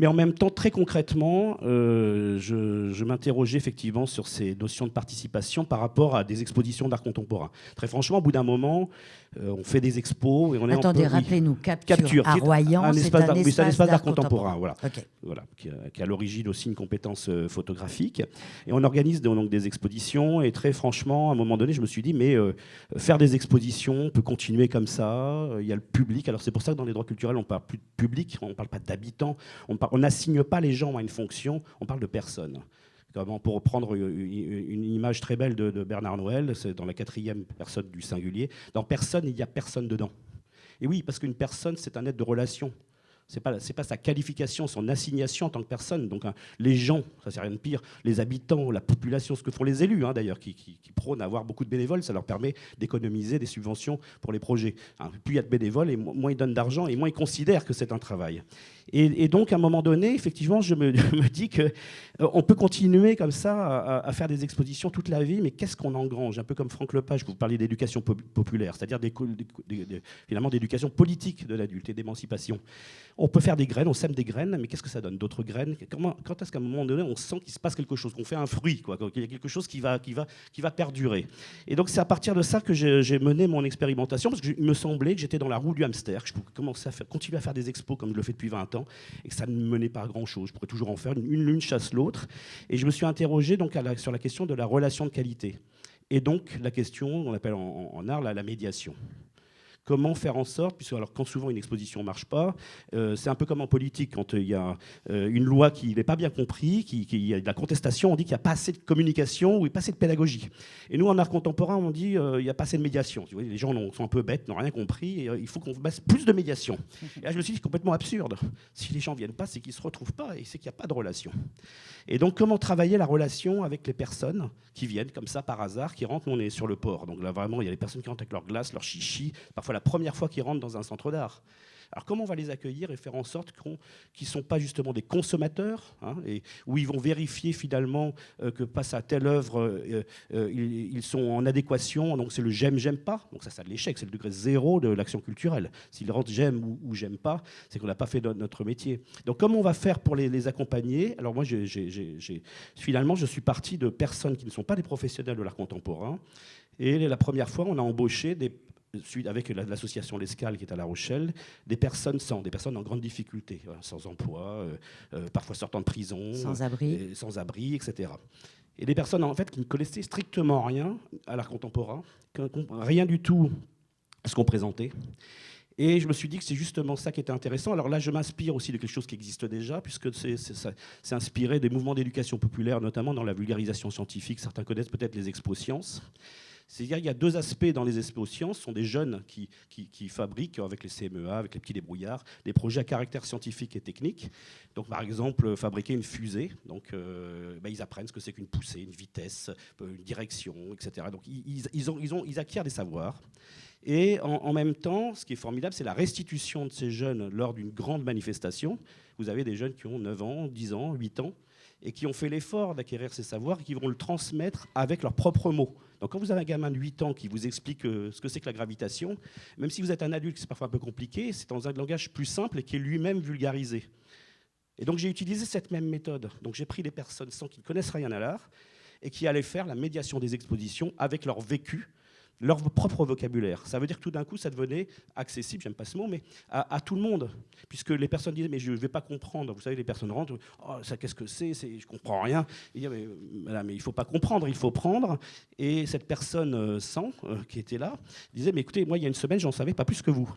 en même temps, très concrètement, je m'interrogeais effectivement sur ces notions de participation par rapport à des expositions d'art contemporain. Très franchement, au bout d'un moment, on fait des expos et on est... Attendez, rappelez-nous, Capture à Royan, c'est un espace d'art contemporain. Voilà, okay. Voilà, qui a à l'origine aussi une compétence photographique. Et on organise donc des expositions, et très franchement, à un moment donné, je me suis dit, mais faire des expositions, on peut continuer comme ça. Il y a le public. Alors c'est pour ça que dans les droits culturels, on ne parle plus de public, on ne parle pas d'habitants, on n'assigne pas les gens à une fonction, on parle de personnes. Pour reprendre une image très belle de Bernard Noël, c'est dans la 4e personne du singulier. Dans personne, il n'y a personne dedans. Et oui, parce qu'une personne, c'est un être de relation. C'est pas sa qualification, son assignation en tant que personne. Donc les gens, ça c'est rien de pire, les habitants, la population, ce que font les élus d'ailleurs, qui prônent à avoir beaucoup de bénévoles, ça leur permet d'économiser des subventions pour les projets. Plus il y a de bénévoles, et moins ils donnent d'argent, et moins ils considèrent que c'est un travail. Et donc à un moment donné, effectivement, je me dis qu'on peut continuer comme ça à faire des expositions toute la vie, mais qu'est-ce qu'on engrange? Un peu comme Franck Lepage, que vous parliez d'éducation populaire, c'est-à-dire finalement d'éducation politique de l'adulte et d'émancipation. On peut faire des graines, on sème des graines, mais qu'est-ce que ça donne d'autres graines? Quand est-ce qu'à un moment donné, on sent qu'il se passe quelque chose, qu'on fait un fruit, quoi, qu'il y a quelque chose qui va perdurer? Et donc c'est à partir de ça que j'ai mené mon expérimentation, parce qu'il me semblait que j'étais dans la roue du hamster, que je pouvais commencer à continuer à faire des expos comme je le fais depuis 20 ans, et que ça ne menait pas à grand-chose. Je pourrais toujours en faire, l'une chasse l'autre. Et je me suis interrogé donc sur la question de la relation de qualité. Et donc la question, on appelle en art la médiation. Comment faire en sorte, puisque alors, quand souvent une exposition ne marche pas, c'est un peu comme en politique, quand il y a une loi qui n'est pas bien comprise, qu'il y a de la contestation, on dit qu'il n'y a pas assez de communication ou pas assez de pédagogie. Et nous, en art contemporain, on dit qu'il n'y a pas assez de médiation. Tu vois, les gens sont un peu bêtes, n'ont rien compris, et il faut qu'on fasse plus de médiation. Et là, je me suis dit, c'est complètement absurde. Si les gens ne viennent pas, c'est qu'ils ne se retrouvent pas, et c'est qu'il n'y a pas de relation. Et donc, comment travailler la relation avec les personnes qui viennent comme ça par hasard, qui rentrent? Nous, on est sur le port, donc là, vraiment, il y a des personnes qui rentrent avec leur glace, leur chichi, parfois la première fois qu'ils rentrent dans un centre d'art. Alors comment on va les accueillir et faire en sorte qu'ils ne sont pas justement des consommateurs, hein, et où ils vont vérifier finalement que face à telle œuvre, ils sont en adéquation, donc c'est le j'aime pas, donc ça c'est de l'échec, c'est le degré zéro de l'action culturelle. S'ils rentrent j'aime ou j'aime pas, c'est qu'on n'a pas fait notre métier. Donc comment on va faire pour les accompagner? Alors moi, finalement, je suis parti de personnes qui ne sont pas des professionnels de l'art contemporain, et la première fois, on a embauché avec l'association L'Escale qui est à La Rochelle, des personnes en grande difficulté, sans emploi, parfois sortant de prison, sans abri, etc. Et des personnes en fait qui ne connaissaient strictement rien à l'art contemporain, rien du tout à ce qu'on présentait. Et je me suis dit que c'est justement ça qui était intéressant. Alors là, je m'inspire aussi de quelque chose qui existe déjà, puisque c'est inspiré des mouvements d'éducation populaire, notamment dans la vulgarisation scientifique. Certains connaissent peut-être les expos sciences. C'est-à-dire qu'il y a deux aspects dans les expos sciences. Ce sont des jeunes qui fabriquent, avec les CMEA, avec les petits débrouillards, des projets à caractère scientifique et technique. Donc, par exemple, fabriquer une fusée. Donc, ils apprennent ce que c'est qu'une poussée, une vitesse, une direction, etc. Donc, ils acquièrent des savoirs. Et en même temps, ce qui est formidable, c'est la restitution de ces jeunes lors d'une grande manifestation. Vous avez des jeunes qui ont 9 ans, 10 ans, 8 ans, et qui ont fait l'effort d'acquérir ces savoirs et qui vont le transmettre avec leurs propres mots. Donc quand vous avez un gamin de 8 ans qui vous explique ce que c'est que la gravitation, même si vous êtes un adulte, c'est parfois un peu compliqué, c'est dans un langage plus simple et qui est lui-même vulgarisé. Et donc j'ai utilisé cette même méthode. Donc j'ai pris des personnes qui ne connaissent rien à l'art et qui allaient faire la médiation des expositions avec leur vécu, leur propre vocabulaire. Ça veut dire que tout d'un coup, ça devenait accessible, j'aime pas ce mot, mais à tout le monde. Puisque les personnes disaient, mais je ne vais pas comprendre. Vous savez, les personnes rentrent, oh, ça, qu'est-ce que c'est, je ne comprends rien. Et dire, mais il ne faut pas comprendre, il faut prendre. Et cette personne qui était là, disait, mais écoutez, moi, il y a une semaine, j'en savais pas plus que vous.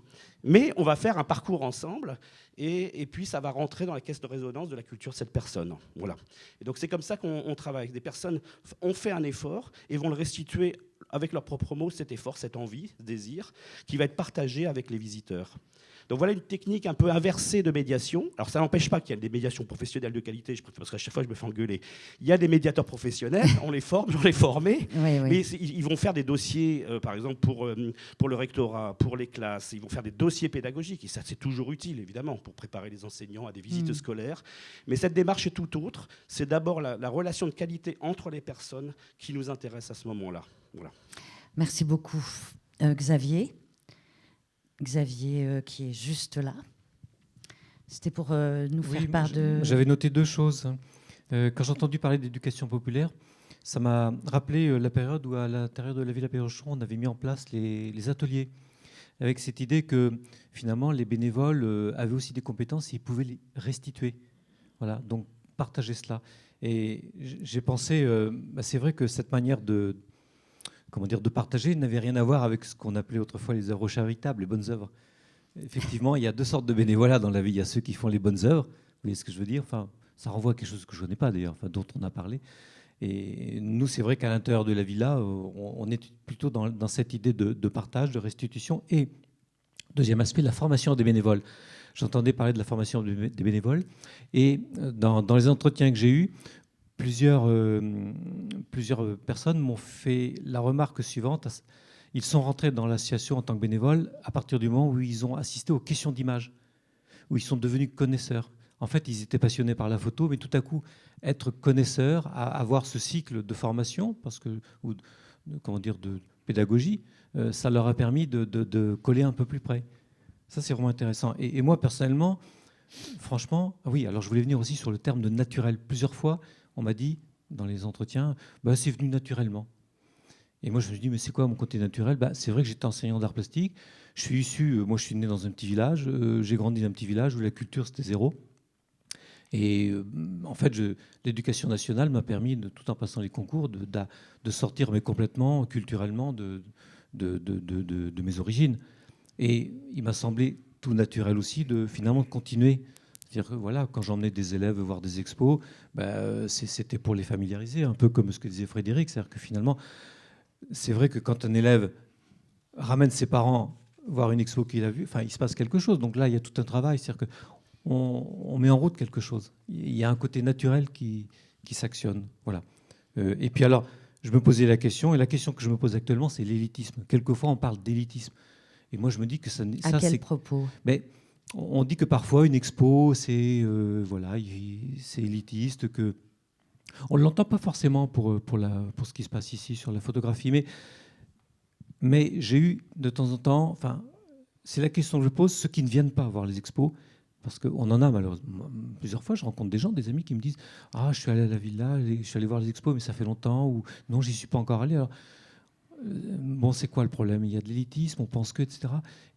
Mais on va faire un parcours ensemble, et puis ça va rentrer dans la caisse de résonance de la culture de cette personne. Voilà. Et donc c'est comme ça qu'on travaille. Des personnes ont fait un effort et vont le restituer avec leurs propres mots, cet effort, cette envie, ce désir, qui va être partagé avec les visiteurs. Donc voilà une technique un peu inversée de médiation. Alors ça n'empêche pas qu'il y ait des médiations professionnelles de qualité, parce qu'à chaque fois je me fais engueuler. Il y a des médiateurs professionnels, on les forme, on les formés, mais ils vont faire des dossiers, par exemple pour le rectorat, pour les classes, ils vont faire des dossiers pédagogiques, et ça c'est toujours utile évidemment pour préparer les enseignants à des visites scolaires. Mais cette démarche est tout autre, c'est d'abord la relation de qualité entre les personnes qui nous intéresse à ce moment-là. Voilà. Merci beaucoup Xavier. Xavier qui est juste là. C'était pour nous faire part de... J'avais noté deux choses. Quand j'ai entendu parler d'éducation populaire, ça m'a rappelé la période où à l'intérieur de la ville à Pérochon, on avait mis en place les ateliers, avec cette idée que finalement les bénévoles avaient aussi des compétences et ils pouvaient les restituer. Voilà, donc partager cela. Et j'ai pensé, c'est vrai que cette manière de partager n'avait rien à voir avec ce qu'on appelait autrefois les œuvres charitables, les bonnes œuvres. Effectivement, il y a deux sortes de bénévolat dans la vie. Il y a ceux qui font les bonnes œuvres, vous voyez ce que je veux dire, enfin, ça renvoie à quelque chose que je ne connais pas d'ailleurs, enfin, dont on a parlé. Et nous, c'est vrai qu'à l'intérieur de la villa, on est plutôt dans cette idée de partage, de restitution. Et deuxième aspect, la formation des bénévoles. J'entendais parler de la formation des bénévoles. Et dans les entretiens que j'ai eus, plusieurs personnes m'ont fait la remarque suivante. Ils sont rentrés dans l'association en tant que bénévoles à partir du moment où ils ont assisté aux questions d'image, où ils sont devenus connaisseurs. En fait, ils étaient passionnés par la photo, mais tout à coup, être connaisseur, avoir ce cycle de formation, ou de pédagogie, ça leur a permis de coller un peu plus près. Ça, c'est vraiment intéressant. Et moi, personnellement, Franchement, oui, alors je voulais venir aussi sur le terme de naturel. Plusieurs fois, on m'a dit, dans les entretiens, bah, c'est venu naturellement. Et moi, je me suis dit, mais c'est quoi mon côté naturel? Bah, c'est vrai que j'étais enseignant d'art plastique. Je suis issu, moi, je suis né dans un petit village. J'ai grandi dans un petit village où la culture, c'était zéro. Et en fait, l'éducation nationale m'a permis, tout en passant les concours, de sortir mais complètement, culturellement, de mes origines. Et il m'a semblé tout naturel aussi de finalement continuer. C'est-à-dire que voilà, quand j'emmenais des élèves voir des expos, c'était pour les familiariser, un peu comme ce que disait Frédéric. C'est-à-dire que finalement, c'est vrai que quand un élève ramène ses parents voir une expo qu'il a vue, il se passe quelque chose. Donc là, il y a tout un travail. C'est-à-dire qu'on met en route quelque chose. Il y a un côté naturel qui s'actionne. Voilà. Et puis alors, je me posais la question, et la question que je me pose actuellement, c'est l'élitisme. Quelquefois, on parle d'élitisme. Et moi, je me dis que ça à quel propos? Mais on dit que parfois, une expo, c'est c'est élitiste, que on ne l'entend pas forcément pour ce qui se passe ici sur la photographie, mais j'ai eu de temps en temps, c'est la question que je pose, ceux qui ne viennent pas voir les expos, parce qu'on en a malheureusement. Plusieurs fois, je rencontre des gens, des amis qui me disent « Ah, je suis allé à la villa, je suis allé voir les expos, mais ça fait longtemps » ou « Non, j'y suis pas encore allé. » Alors, bon, c'est quoi le problème? Il y a de l'élitisme, on pense que, etc.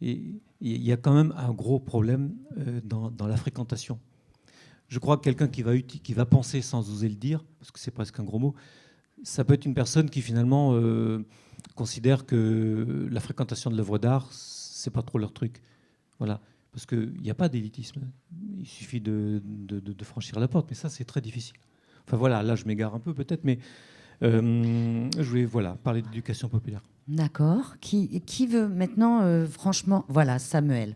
Et il y a quand même un gros problème dans la fréquentation. Je crois que quelqu'un qui va penser sans oser le dire, parce que c'est presque un gros mot, ça peut être une personne qui finalement considère que la fréquentation de l'œuvre d'art, c'est pas trop leur truc. Voilà. Parce qu'il n'y a pas d'élitisme. Il suffit de franchir la porte. Mais ça, c'est très difficile. Enfin voilà, là, je m'égare un peu peut-être, mais je voulais parler d'éducation populaire. D'accord. Qui veut maintenant, franchement, voilà, Samuel.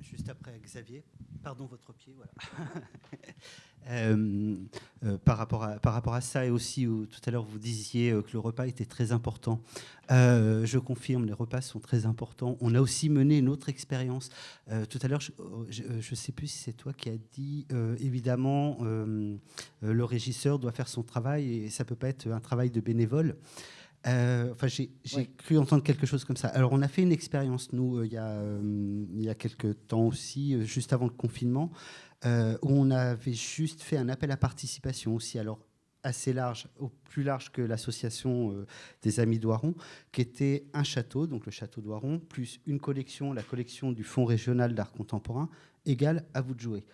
Juste après Xavier. Pardon, votre pied, voilà. Par rapport à ça, et aussi tout à l'heure vous disiez que le repas était très important. Je confirme, les repas sont très importants. On a aussi mené une autre expérience. Tout à l'heure, je ne sais plus si c'est toi qui as dit, évidemment, le régisseur doit faire son travail et ça ne peut pas être un travail de bénévole. J'ai cru entendre quelque chose comme ça. Alors, on a fait une expérience, nous, il y a quelques temps aussi, juste avant le confinement, où on avait juste fait un appel à participation aussi, alors assez large, plus large que l'association des Amis d'Oiron, qui était un château, donc le château d'Oiron, plus une collection, la collection du Fonds régional d'art contemporain, égale À vous de jouer.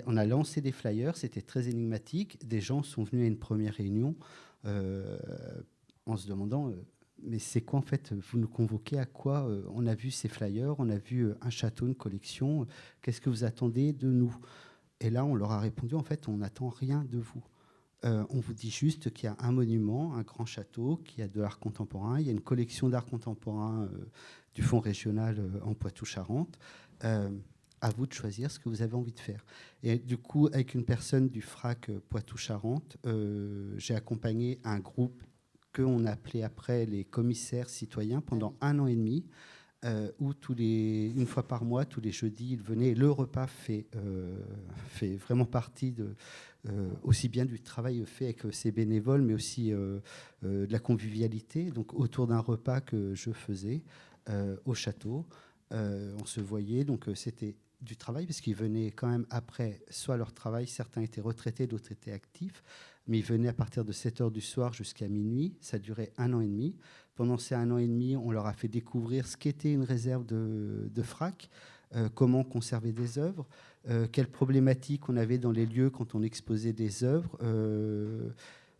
On a lancé des flyers, c'était très énigmatique. Des gens sont venus à une première réunion en se demandant mais c'est quoi en fait? Vous nous convoquez à quoi? On a vu ces flyers, on a vu un château, une collection. Qu'est-ce que vous attendez de nous? Et là, on leur a répondu en fait, on n'attend rien de vous. On vous dit juste qu'il y a un monument, un grand château, qu'il y a de l'art contemporain, il y a une collection d'art contemporain du Fonds régional en Poitou-Charentes. À vous de choisir ce que vous avez envie de faire. Et du coup, avec une personne du FRAC Poitou-Charentes, j'ai accompagné un groupe qu'on appelait après les commissaires citoyens pendant 1 an et demi, où une fois par mois, tous les jeudis, ils venaient. Le repas fait vraiment partie aussi bien du travail fait avec ces bénévoles, mais aussi de la convivialité. Donc autour d'un repas que je faisais au château, on se voyait. Donc c'était du travail, parce qu'ils venaient quand même après, soit leur travail, certains étaient retraités, d'autres étaient actifs, mais ils venaient à partir de 7h du soir jusqu'à minuit. Ça durait 1 an et demi. Pendant ces 1 an et demi, on leur a fait découvrir ce qu'était une réserve de FRAC, comment conserver des œuvres, quelles problématiques on avait dans les lieux quand on exposait des œuvres.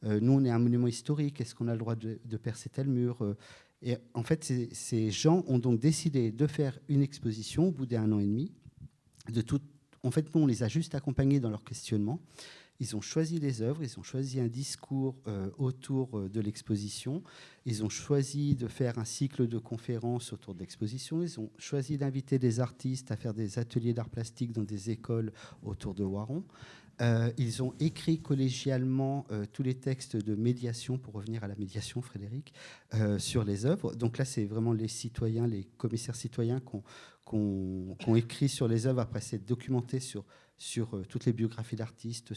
Nous, on est un monument historique, est-ce qu'on a le droit de percer tel mur? Et en fait, ces gens ont donc décidé de faire une exposition au bout d'1 an et demi. En fait, nous, on les a juste accompagnés dans leur questionnement. Ils ont choisi les œuvres, ils ont choisi un discours autour de l'exposition, ils ont choisi de faire un cycle de conférences autour de l'exposition, ils ont choisi d'inviter des artistes à faire des ateliers d'art plastique dans des écoles autour de Oiron. Ils ont écrit collégialement tous les textes de médiation, pour revenir à la médiation, Frédéric, sur les œuvres. Donc là, c'est vraiment les citoyens, les commissaires citoyens qui ont écrit sur les œuvres. Après, c'est documenté sur toutes les biographies d'artistes.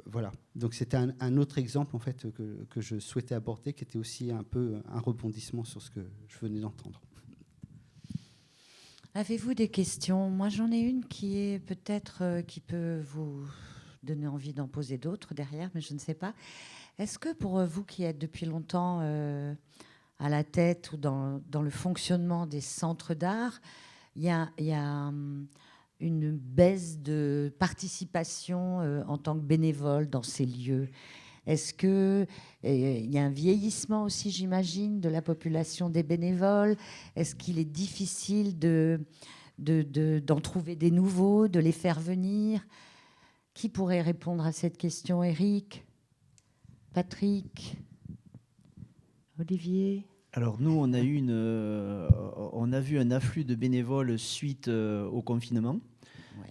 Voilà. Donc c'était un autre exemple en fait, que je souhaitais aborder, qui était aussi un peu un rebondissement sur ce que je venais d'entendre. Avez-vous des questions? Moi, j'en ai une qui est peut-être qui peut vous donner envie d'en poser d'autres derrière, mais je ne sais pas. Est-ce que pour vous qui êtes depuis longtemps à la tête ou dans le fonctionnement des centres d'art, il y a une baisse de participation en tant que bénévole dans ces lieux? Est-ce qu'il y a un vieillissement aussi, j'imagine, de la population des bénévoles? Est-ce qu'il est difficile d'en trouver des nouveaux, de les faire venir? Qui pourrait répondre à cette question? Eric? Patrick? Olivier? Alors nous, on a vu un afflux de bénévoles suite au confinement.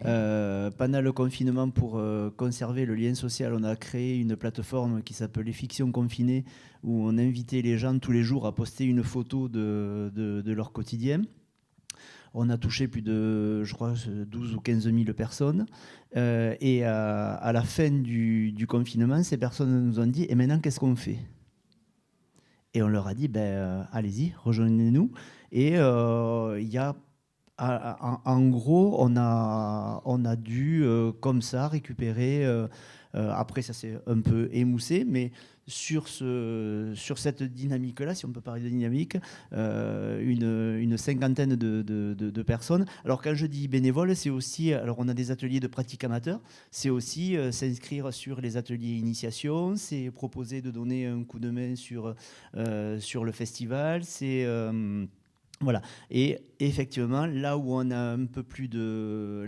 Pendant le confinement, pour conserver le lien social, on a créé une plateforme qui s'appelait Fiction Confinée, où on invitait les gens tous les jours à poster une photo de leur quotidien. On a touché plus de, je crois, 12 ou 15 000 personnes. Et à la fin du confinement, ces personnes nous ont dit « Et maintenant, qu'est-ce qu'on fait ?» Et on leur a dit allez-y, rejoignez-nous. Et il y a en gros, on a dû comme ça récupérer, après ça s'est un peu émoussé, mais sur cette dynamique-là, si on peut parler de dynamique, une cinquantaine de personnes. Alors quand je dis bénévole, c'est aussi, alors on a des ateliers de pratique amateur, c'est aussi s'inscrire sur les ateliers initiation, c'est proposer de donner un coup de main sur le festival, c'est... Voilà. Et effectivement, là où on a un peu plus de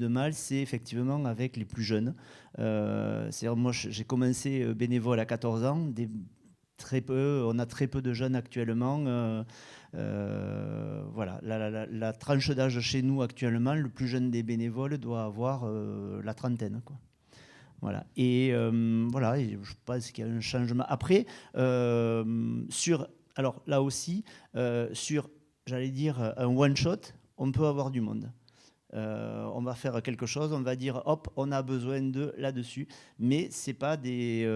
mal, c'est effectivement avec les plus jeunes. C'est-à-dire, moi, j'ai commencé bénévole à 14 ans. On a très peu de jeunes actuellement. Voilà. La tranche d'âge chez nous actuellement, le plus jeune des bénévoles doit avoir la trentaine, quoi. Voilà. Et voilà. Et je pense qu'il y a un changement. Après, alors là aussi, sur, j'allais dire, un one-shot, on peut avoir du monde. On va faire quelque chose, on va dire, hop, on a besoin de là-dessus. Mais c'est pas des...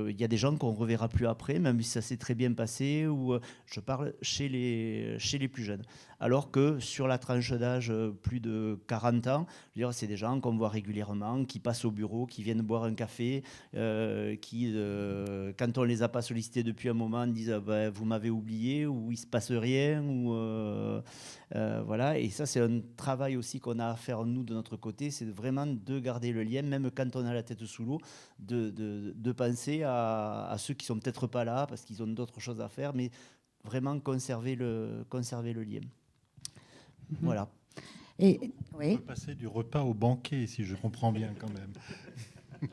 Il y a des gens qu'on ne reverra plus après, même si ça s'est très bien passé, ou je parle chez les plus jeunes. Alors que sur la tranche d'âge plus de 40 ans, je veux dire, c'est des gens qu'on voit régulièrement, qui passent au bureau, qui viennent boire un café, qui, quand on ne les a pas sollicités depuis un moment, disent vous m'avez oublié, ou il ne se passe rien, ou voilà. Et ça, c'est un travail aussi qu'on a à faire nous de notre côté, c'est vraiment de garder le lien, même quand on a la tête sous l'eau, de penser à ceux qui ne sont peut-être pas là, parce qu'ils ont d'autres choses à faire, mais vraiment conserver le lien. Voilà. Et, oui. On peut passer du repas au banquet, si je comprends bien quand même.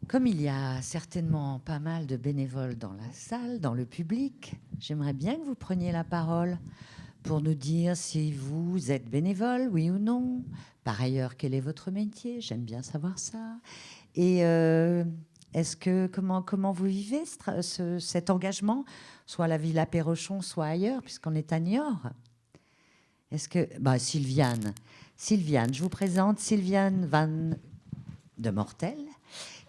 Comme il y a certainement pas mal de bénévoles dans la salle, dans le public, j'aimerais bien que vous preniez la parole pour nous dire si vous êtes bénévole, oui ou non. Par ailleurs, quel est votre métier? J'aime bien savoir ça. Et comment vous vivez cet engagement, soit à la Villa Perrochon, soit ailleurs, puisqu'on est à Niort? Est-ce que... Sylviane, je vous présente Sylviane Van de Mortel,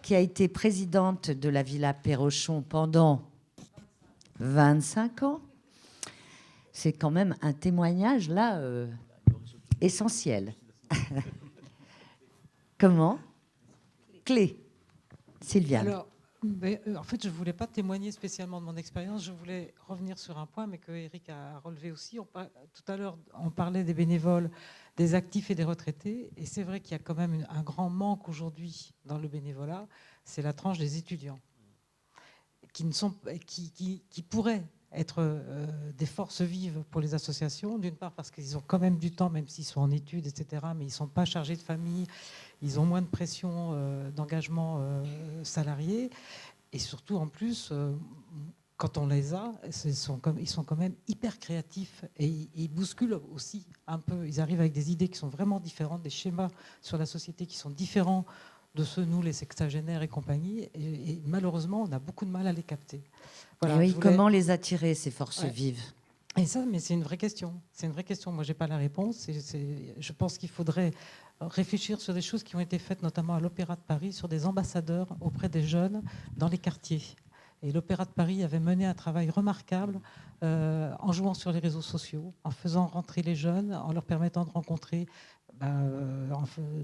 qui a été présidente de la Villa Perrochon pendant 25 ans. C'est quand même un témoignage, là, essentiel. Comment? Clé. Sylviane. Alors, en fait, je ne voulais pas témoigner spécialement de mon expérience. Je voulais revenir sur un point, mais que Eric a relevé aussi. Tout à l'heure, on parlait des bénévoles, des actifs et des retraités. Et c'est vrai qu'il y a quand même un grand manque aujourd'hui dans le bénévolat. C'est la tranche des étudiants qui pourraient être des forces vives pour les associations. D'une part parce qu'ils ont quand même du temps, même s'ils sont en études, etc. Mais ils ne sont pas chargés de famille. Ils ont moins de pression d'engagement salarié. Et surtout, en plus, quand on les a, ils sont quand même hyper créatifs. Et ils bousculent aussi un peu. Ils arrivent avec des idées qui sont vraiment différentes, des schémas sur la société qui sont différents de ceux, nous, les sexagénaires et compagnie. Et malheureusement, on a beaucoup de mal à les capter. Voilà, oui, comment les attirer, ces forces vives? Et ça, mais c'est une vraie question. C'est une vraie question. Moi, je n'ai pas la réponse. Je pense qu'il faudrait réfléchir sur des choses qui ont été faites, notamment à l'Opéra de Paris, sur des ambassadeurs auprès des jeunes dans les quartiers. Et l'Opéra de Paris avait mené un travail remarquable en jouant sur les réseaux sociaux, en faisant rentrer les jeunes, en leur permettant de rencontrer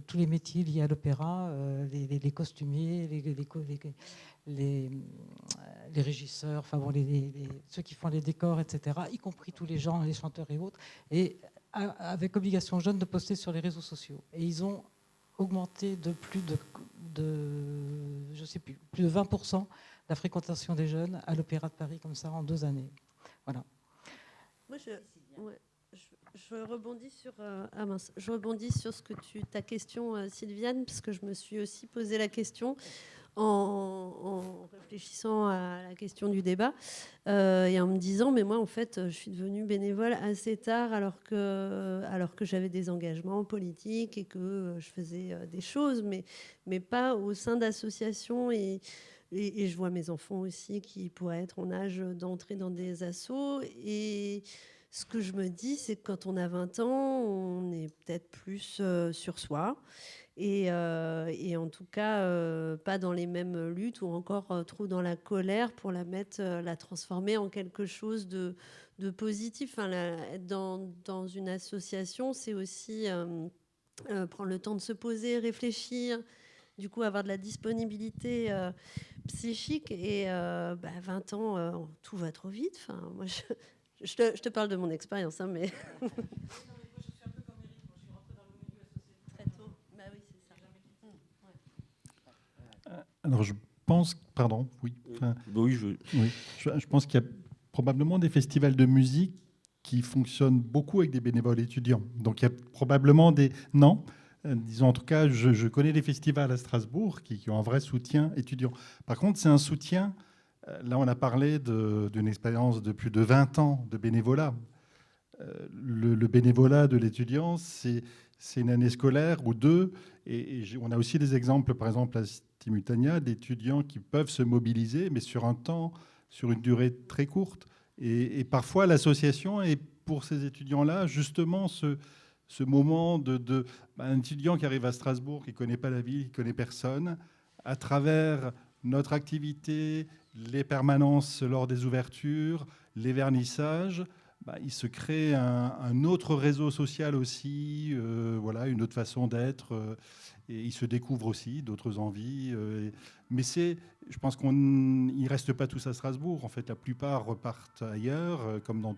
tous les métiers liés à l'opéra, les costumiers, les régisseurs, enfin bon, ceux qui font les décors, etc., y compris tous les gens, les chanteurs et autres, et avec obligation aux jeunes de poster sur les réseaux sociaux. Et ils ont augmenté de plus de 20% la fréquentation des jeunes à l'Opéra de Paris, comme ça, en 2 années. Voilà. Moi, je rebondis sur, je rebondis sur ta question, Sylviane, parce que je me suis aussi posé la question en réfléchissant à la question du débat et en me disant, mais moi, en fait, je suis devenue bénévole assez tard, alors que j'avais des engagements politiques et que je faisais des choses, mais pas au sein d'associations. Et je vois mes enfants aussi qui pourraient être en âge d'entrer dans des assos. Et ce que je me dis, c'est que quand on a 20 ans, on est peut-être plus sur soi. Et en tout cas, pas dans les mêmes luttes ou encore trop dans la colère pour la transformer en quelque chose de positif. Enfin, être dans une association, c'est aussi prendre le temps de se poser, réfléchir, du coup avoir de la disponibilité psychique. Et 20 ans, tout va trop vite. Enfin, moi, je te parle de mon expérience, hein, mais... Alors je pense, pardon, oui. Enfin, oui, je pense qu'il y a probablement des festivals de musique qui fonctionnent beaucoup avec des bénévoles étudiants. Donc il y a probablement des... Non, disons en tout cas, je connais des festivals à Strasbourg qui ont un vrai soutien étudiant. Par contre, c'est un soutien... Là, on a parlé d'une expérience de plus de 20 ans de bénévolat. Le bénévolat de l'étudiant, c'est une année scolaire ou 2. Et on a aussi des exemples, par exemple, à Simultania, d'étudiants qui peuvent se mobiliser, mais sur une durée très courte. Et parfois, l'association est pour ces étudiants-là, justement, ce moment un étudiant qui arrive à Strasbourg, qui ne connaît pas la ville, qui ne connaît personne, à travers notre activité, les permanences lors des ouvertures, les vernissages, il se crée un autre réseau social aussi, voilà, une autre façon d'être, et il se découvre aussi d'autres envies. Mais je pense qu'il ne reste pas tous à Strasbourg. En fait, la plupart repartent ailleurs, comme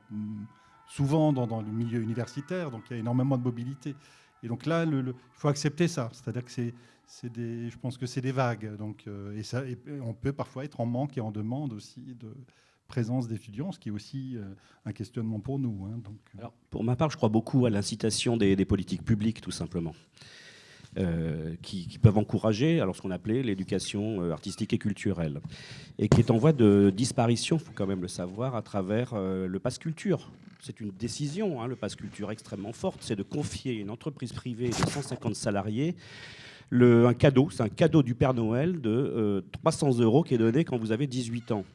souvent dans le milieu universitaire, donc il y a énormément de mobilité. Et donc là, il faut accepter ça, c'est-à-dire que je pense que c'est des vagues. Donc, et on peut parfois être en manque et en demande aussi de présence d'étudiants, ce qui est aussi un questionnement pour nous. Hein, donc. Alors, pour ma part, je crois beaucoup à l'incitation des politiques publiques, tout simplement, qui peuvent encourager ce qu'on appelait l'éducation artistique et culturelle, et qui est en voie de disparition, il faut quand même le savoir, à travers le pass culture. C'est une décision, le pass culture extrêmement forte, c'est de confier une entreprise privée de 150 salariés un cadeau, c'est un cadeau du Père Noël de 300 € qui est donné quand vous avez 18 ans.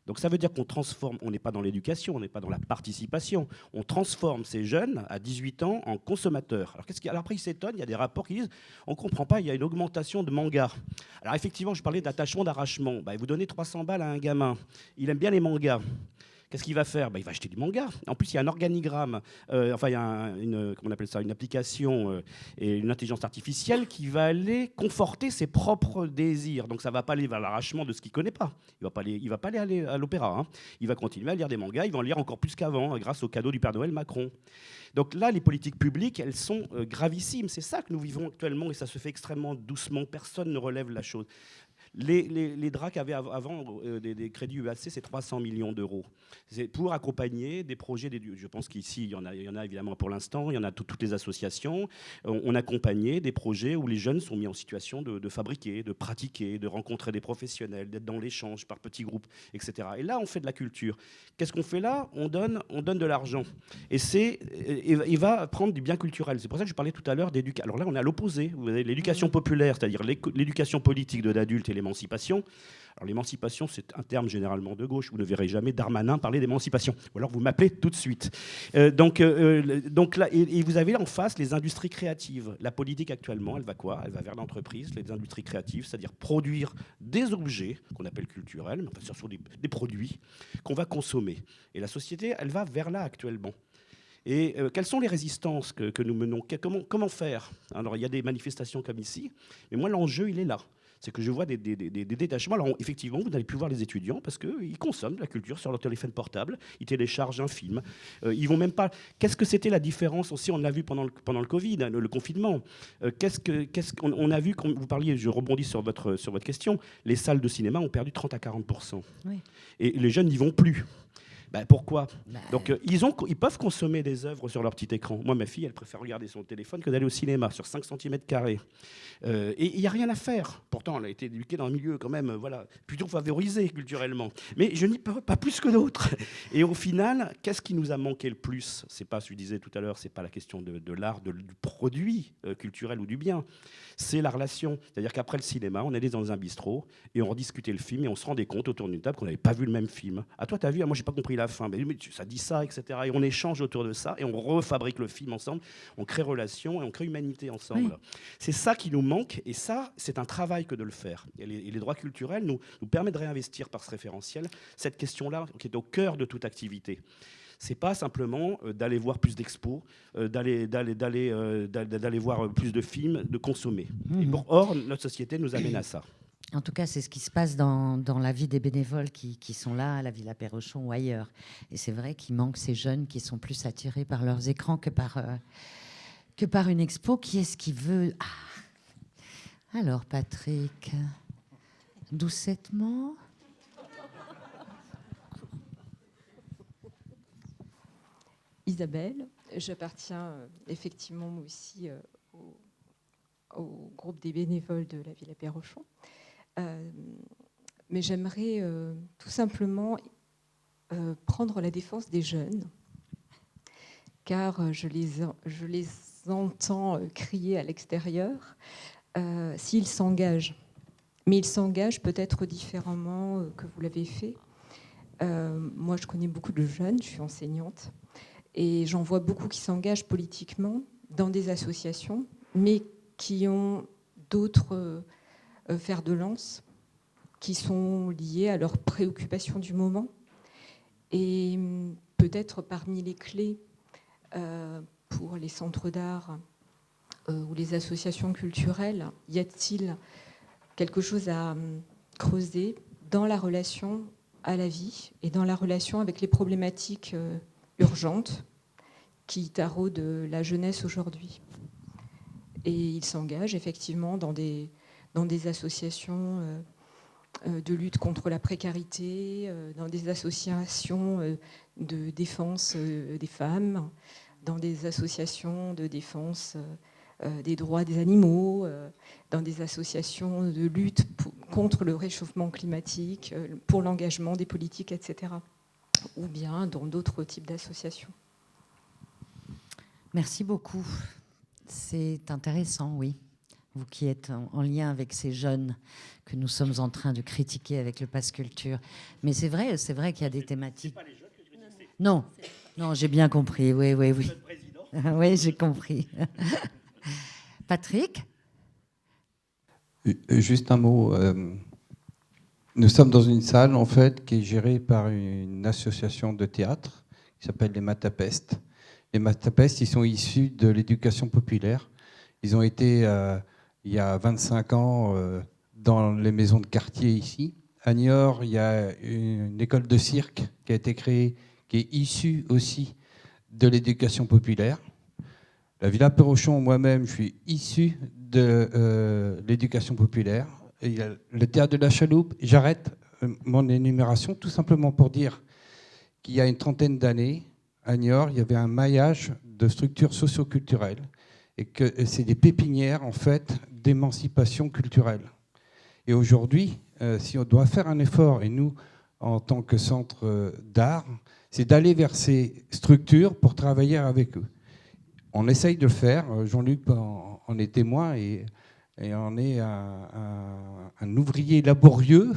Donc ça veut dire qu'on transforme, on n'est pas dans l'éducation, on n'est pas dans la participation, on transforme ces jeunes à 18 ans en consommateurs. Alors après ils s'étonnent, il y a des rapports qui disent on ne comprend pas, il y a une augmentation de mangas. Alors effectivement, je parlais d'attachement, d'arrachement. Vous donnez 300 balles à un gamin, il aime bien les mangas. Qu'est-ce qu'il va faire ? Il va acheter du manga. En plus, il y a un organigramme, il y a comment on appelle ça, une application et une intelligence artificielle qui va aller conforter ses propres désirs. Donc ça ne va pas aller vers l'arrachement de ce qu'il ne connaît pas. Il ne va pas aller à l'opéra. Hein. Il va continuer à lire des mangas. Il va en lire encore plus qu'avant, grâce au cadeau du Père Noël Macron. Donc là, les politiques publiques, elles sont gravissimes. C'est ça que nous vivons actuellement et ça se fait extrêmement doucement. Personne ne relève la chose. Les DRAC avaient avant des crédits UAC, c'est 300 millions d'euros. C'est pour accompagner des projets. Je pense qu'ici, il y en a évidemment pour l'instant, il y en a toutes les associations. On accompagnait des projets où les jeunes sont mis en situation de fabriquer, de pratiquer, de rencontrer des professionnels, d'être dans l'échange par petits groupes, etc. Et là, on fait de la culture. Qu'est-ce qu'on fait là ? On donne de l'argent. Et il va prendre du bien culturel. C'est pour ça que je parlais tout à l'heure d'éducation. Alors là, on est à l'opposé. Vous avez l'éducation populaire, c'est-à-dire l'éducation politique de l'adulte et les d'émancipation. Alors l'émancipation, c'est un terme généralement de gauche. Vous ne verrez jamais Darmanin parler d'émancipation. Ou alors vous m'appelez tout de suite. Donc là, et vous avez en face les industries créatives. La politique actuellement, elle va quoi? Elle va vers l'entreprise, les industries créatives, c'est-à-dire produire des objets qu'on appelle culturels, mais enfin surtout des produits qu'on va consommer. Et la société, elle va vers là actuellement. Et quelles sont les résistances que nous menons? Comment faire? Alors il y a des manifestations comme ici, mais moi l'enjeu, il est là. C'est que je vois des détachements. Alors, effectivement, vous n'allez plus voir les étudiants parce qu'ils consomment de la culture sur leur téléphone portable, ils téléchargent un film. Ils vont même pas... Qu'est-ce que c'était la différence aussi? On l'a vu pendant le Covid, hein, le confinement. On a vu, quand vous parliez, je rebondis sur votre question, les salles de cinéma ont perdu 30 à 40%. Oui. Et les jeunes n'y vont plus. Pourquoi? Donc ils peuvent consommer des œuvres sur leur petit écran. Moi, ma fille, elle préfère regarder son téléphone que d'aller au cinéma sur 5 cm². Et il n'y a rien à faire. Pourtant, elle a été éduquée dans un milieu quand même, voilà, plutôt favorisé culturellement. Mais je n'y peux pas plus que d'autres. Et au final, qu'est-ce qui nous a manqué le plus? C'est pas, je disais tout à l'heure, c'est pas la question de l'art, du produit culturel ou du bien. C'est la relation. C'est-à-dire qu'après le cinéma, on allait dans un bistrot et on rediscutait le film et on se rendait compte autour d'une table qu'on n'avait pas vu le même film. Ah, toi, t'as vu? Ah, moi, j'ai pas compris la fin. Mais ça dit ça, etc. Et on échange autour de ça et on refabrique le film ensemble. On crée relation et on crée humanité ensemble. Oui. C'est ça qui nous manque et ça, c'est un travail que de le faire. Et les droits culturels nous permettent de réinvestir par ce référentiel cette question-là qui est au cœur de toute activité. C'est pas simplement d'aller voir plus d'expos, d'aller voir plus de films, de consommer. Or, notre société nous amène à ça. En tout cas, c'est ce qui se passe dans la vie des bénévoles qui sont là, à la Villa Perrochon ou ailleurs. Et c'est vrai qu'il manque ces jeunes qui sont plus attirés par leurs écrans que par une expo. Qui est-ce qui veut... Ah. Alors, Patrick, doucettement... Isabelle, j'appartiens effectivement moi aussi au groupe des bénévoles de la Villa Perrochon. Mais j'aimerais tout simplement prendre la défense des jeunes, car je les entends crier à l'extérieur s'ils s'engagent. Mais ils s'engagent peut-être différemment que vous l'avez fait. Moi, je connais beaucoup de jeunes, je suis enseignante. Et j'en vois beaucoup qui s'engagent politiquement dans des associations, mais qui ont d'autres fers de lance qui sont liés à leurs préoccupations du moment. Et peut-être parmi les clés pour les centres d'art ou les associations culturelles, y a-t-il quelque chose à creuser dans la relation à la vie et dans la relation avec les problématiques urgentes qui taraudent la jeunesse aujourd'hui. Et ils s'engagent effectivement dans des associations de lutte contre la précarité, dans des associations de défense des femmes, dans des associations de défense des droits des animaux, dans des associations de lutte contre le réchauffement climatique, pour l'engagement des politiques, etc. Ou bien dans d'autres types d'associations. Merci beaucoup. C'est intéressant, oui. Vous qui êtes en lien avec ces jeunes que nous sommes en train de critiquer avec le Pass Culture. Mais c'est vrai qu'il y a des thématiques... C'est pas les jeunes que je critiquais. Non, j'ai bien compris. Oui. Oui, j'ai compris. Patrick ? Juste un mot. Nous sommes dans une salle, en fait, qui est gérée par une association de théâtre qui s'appelle les Matapestes. Les Matapestes, ils sont issus de l'éducation populaire. Ils ont été, il y a 25 ans, dans les maisons de quartier ici. À Niort, il y a une école de cirque qui a été créée, qui est issue aussi de l'éducation populaire. La Villa Perrochon, moi-même, je suis issu de l'éducation populaire. Et il y a le théâtre de la Chaloupe. J'arrête mon énumération tout simplement pour dire qu'il y a une trentaine d'années, à Niort, il y avait un maillage de structures socio-culturelles et que c'est des pépinières, en fait, d'émancipation culturelle. Et aujourd'hui, si on doit faire un effort, et nous, en tant que centre d'art, c'est d'aller vers ces structures pour travailler avec eux. On essaye de le faire. Jean-Luc en est témoin et et on est un ouvrier laborieux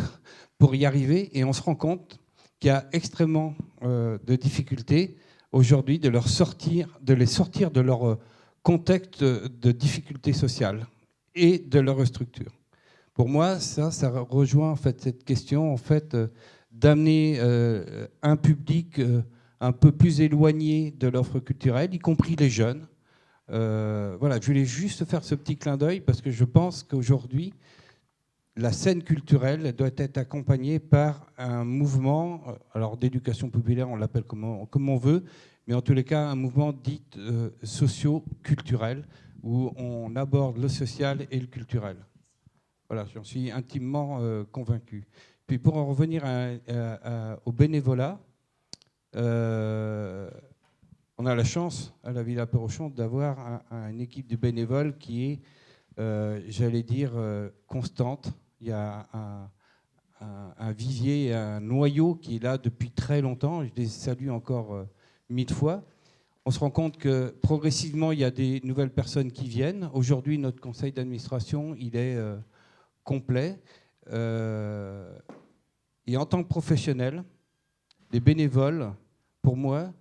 pour y arriver, et on se rend compte qu'il y a extrêmement de difficultés aujourd'hui de les sortir de leur contexte de difficultés sociales et de leur structure. Pour moi, ça rejoint en fait cette question en fait d'amener un public un peu plus éloigné de l'offre culturelle, y compris les jeunes. Voilà, je voulais juste faire ce petit clin d'œil parce que je pense qu'aujourd'hui, la scène culturelle doit être accompagnée par un mouvement, alors d'éducation populaire, on l'appelle comme on veut, mais en tous les cas, un mouvement dit socio-culturel, où on aborde le social et le culturel. Voilà, j'en suis intimement convaincu. Puis pour en revenir au bénévolat, on a la chance à la Villa Perrochon d'avoir une équipe de bénévoles qui est, j'allais dire, constante. Il y a un vivier, un noyau qui est là depuis très longtemps. Je les salue encore 1000 fois. On se rend compte que progressivement, il y a des nouvelles personnes qui viennent. Aujourd'hui, notre conseil d'administration, il est complet. Et en tant que professionnel, les bénévoles, pour moi,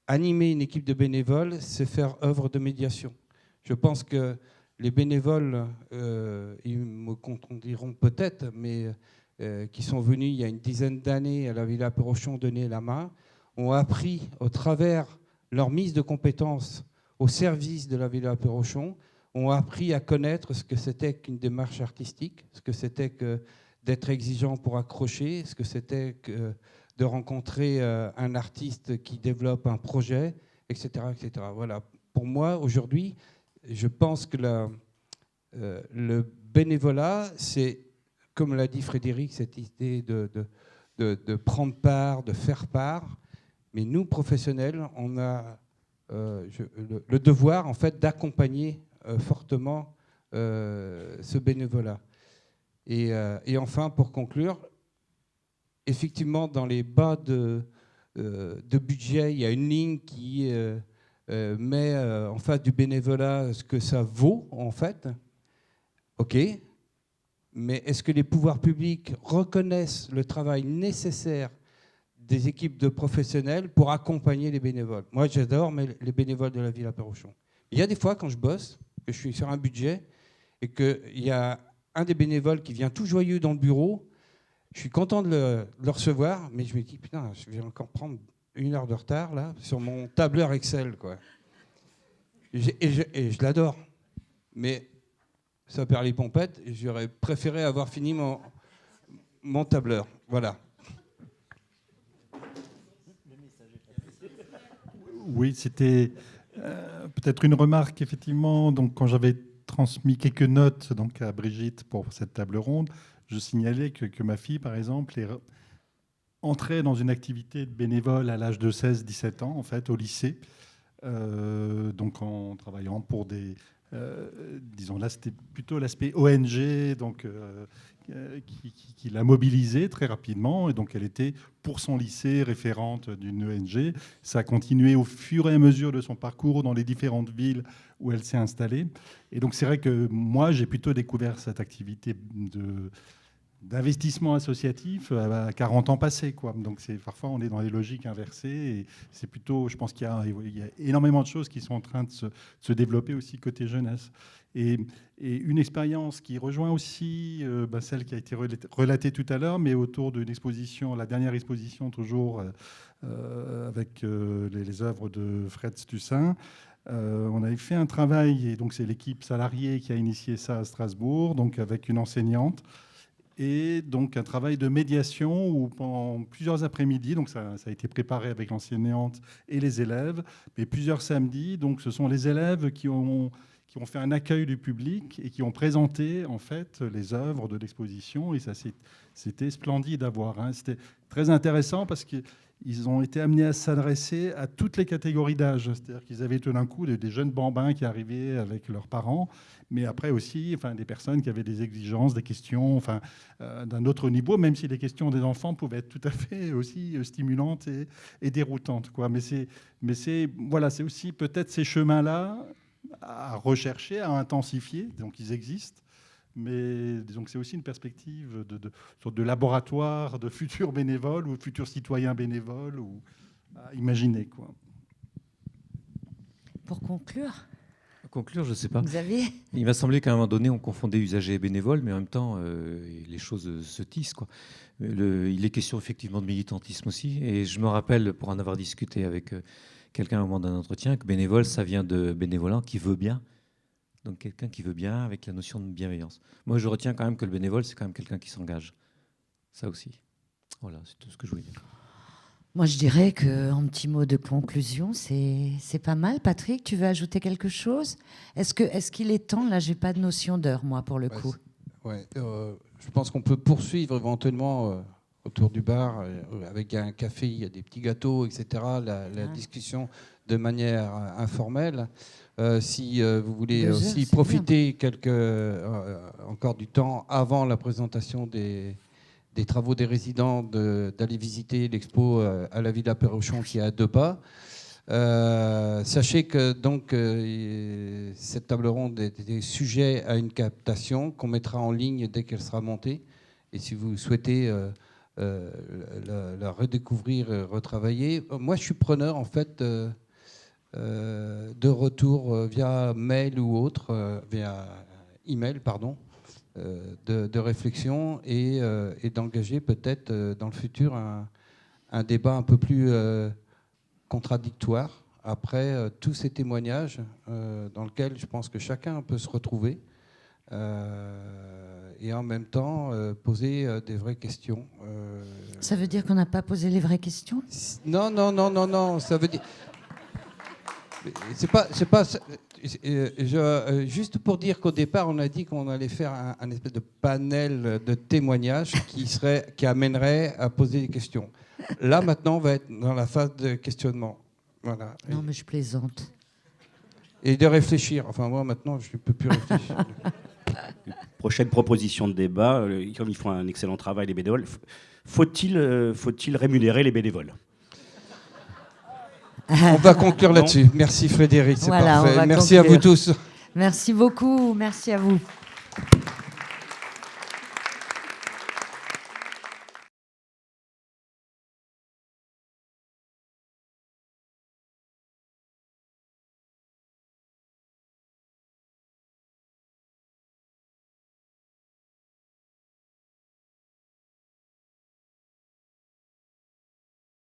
animer une équipe de bénévoles, c'est faire œuvre de médiation. Je pense que les bénévoles, ils me contrediront peut-être, mais qui sont venus il y a une dizaine d'années à la Villa Perrochon donner la main, ont appris au travers leur mise de compétences au service de la Villa Perrochon, ont appris à connaître ce que c'était qu'une démarche artistique, ce que c'était que d'être exigeant pour accrocher, ce que c'était que de rencontrer un artiste qui développe un projet, etc., etc. Voilà. Pour moi, aujourd'hui, je pense que le bénévolat, c'est, comme l'a dit Frédéric, cette idée de prendre part, de faire part. Mais nous, professionnels, on a le devoir, en fait, d'accompagner fortement ce bénévolat. Et enfin, pour conclure, effectivement, dans les bas de budget, il y a une ligne qui met en face du bénévolat ce que ça vaut, en fait. OK. Mais est-ce que les pouvoirs publics reconnaissent le travail nécessaire des équipes de professionnels pour accompagner les bénévoles? Moi, j'adore les bénévoles de la Villa Perrochon. Il y a des fois, quand je bosse, que je suis sur un budget, et qu'il y a un des bénévoles qui vient tout joyeux dans le bureau, je suis content de le recevoir, mais je me dis, putain, je vais encore prendre 1 heure de retard là, sur mon tableur Excel, quoi. Et je l'adore. Mais ça perd les pompettes, et j'aurais préféré avoir fini mon tableur. Voilà. Oui, c'était peut-être une remarque, effectivement. Donc, quand j'avais transmis quelques notes donc, à Brigitte pour cette table ronde, je signalais que ma fille, par exemple, est entrée dans une activité de bénévole à l'âge de 16-17 ans, en fait, au lycée. Donc, en travaillant pour des... disons, là, c'était plutôt l'aspect ONG, donc... qui l'a mobilisée très rapidement. Et donc, elle était, pour son lycée, référente d'une ONG. Ça a continué au fur et à mesure de son parcours dans les différentes villes où elle s'est installée. Et donc, c'est vrai que moi, j'ai plutôt découvert cette activité d'investissement associatif à 40 ans passés, quoi. Donc, parfois, on est dans des logiques inversées. Et c'est plutôt, je pense qu'il y a énormément de choses qui sont en train de se développer aussi côté jeunesse. Et une expérience qui rejoint aussi celle qui a été relatée tout à l'heure, mais autour d'une exposition, la dernière exposition toujours avec les œuvres de Fred Stussin. On avait fait un travail, et donc c'est l'équipe salariée qui a initié ça à Strasbourg, donc avec une enseignante, et donc un travail de médiation où pendant plusieurs après-midi, donc ça a été préparé avec l'enseignante et les élèves, mais plusieurs samedis, donc ce sont les élèves qui ont fait un accueil du public et qui ont présenté en fait les œuvres de l'exposition. Et ça, c'était splendide à voir. Hein. C'était très intéressant parce qu'ils ont été amenés à s'adresser à toutes les catégories d'âge. C'est-à-dire qu'ils avaient tout d'un coup des jeunes bambins qui arrivaient avec leurs parents, mais après aussi des personnes qui avaient des exigences, des questions d'un autre niveau, même si les questions des enfants pouvaient être tout à fait aussi stimulantes et déroutantes, quoi. Mais c'est aussi peut-être ces chemins-là à rechercher, à intensifier. Donc ils existent. Mais disons que c'est aussi une perspective sorte de laboratoire de futurs bénévoles ou futurs citoyens bénévoles ou à imaginer, quoi. Pour conclure, Je ne sais pas. Xavier ? Il m'a semblé qu'à un moment donné, on confondait usagers et bénévoles, mais en même temps, les choses se tissent, quoi. Il est question effectivement de militantisme aussi. Et je me rappelle, pour en avoir discuté avec quelqu'un au moment d'un entretien, que bénévole, ça vient de bénévolant qui veut bien. Donc quelqu'un qui veut bien avec la notion de bienveillance. Moi, je retiens quand même que le bénévole, c'est quand même quelqu'un qui s'engage. Ça aussi. Voilà, c'est tout ce que je voulais dire. Moi, je dirais qu'en petit mot de conclusion, c'est pas mal. Patrick, tu veux ajouter quelque chose ? Est-ce qu'il est temps ? Là, j'ai pas de notion d'heure, moi, pour le coup. Je pense qu'on peut poursuivre éventuellement autour du bar, avec un café, il y a des petits gâteaux, etc., la discussion de manière informelle. Si vous voulez aussi profiter encore du temps avant la présentation des travaux des résidents d'aller visiter l'expo à la Villa Perrochon qui est à 2 pas. Sachez que donc cette table ronde est sujet à une captation qu'on mettra en ligne dès qu'elle sera montée. Et si vous souhaitez la redécouvrir, retravailler, moi je suis preneur en fait de retour via mail ou autre, via email pardon. De réflexion et d'engager peut-être dans le futur un débat un peu plus contradictoire après tous ces témoignages dans lesquels je pense que chacun peut se retrouver et en même temps poser des vraies questions. Ça veut dire qu'on n'a pas posé les vraies questions ? Non, ça veut dire... C'est pas juste pour dire qu'au départ, on a dit qu'on allait faire un espèce de panel de témoignages qui amènerait à poser des questions. Là, maintenant, on va être dans la phase de questionnement. Voilà. Non, mais je plaisante. Et de réfléchir. Enfin, moi, maintenant, je ne peux plus réfléchir. Prochaine proposition de débat, comme ils font un excellent travail, les bénévoles, faut-il rémunérer les bénévoles ? On va conclure là-dessus. Merci Frédéric, c'est parfait. Merci conclure. À vous tous. Merci beaucoup, merci à vous.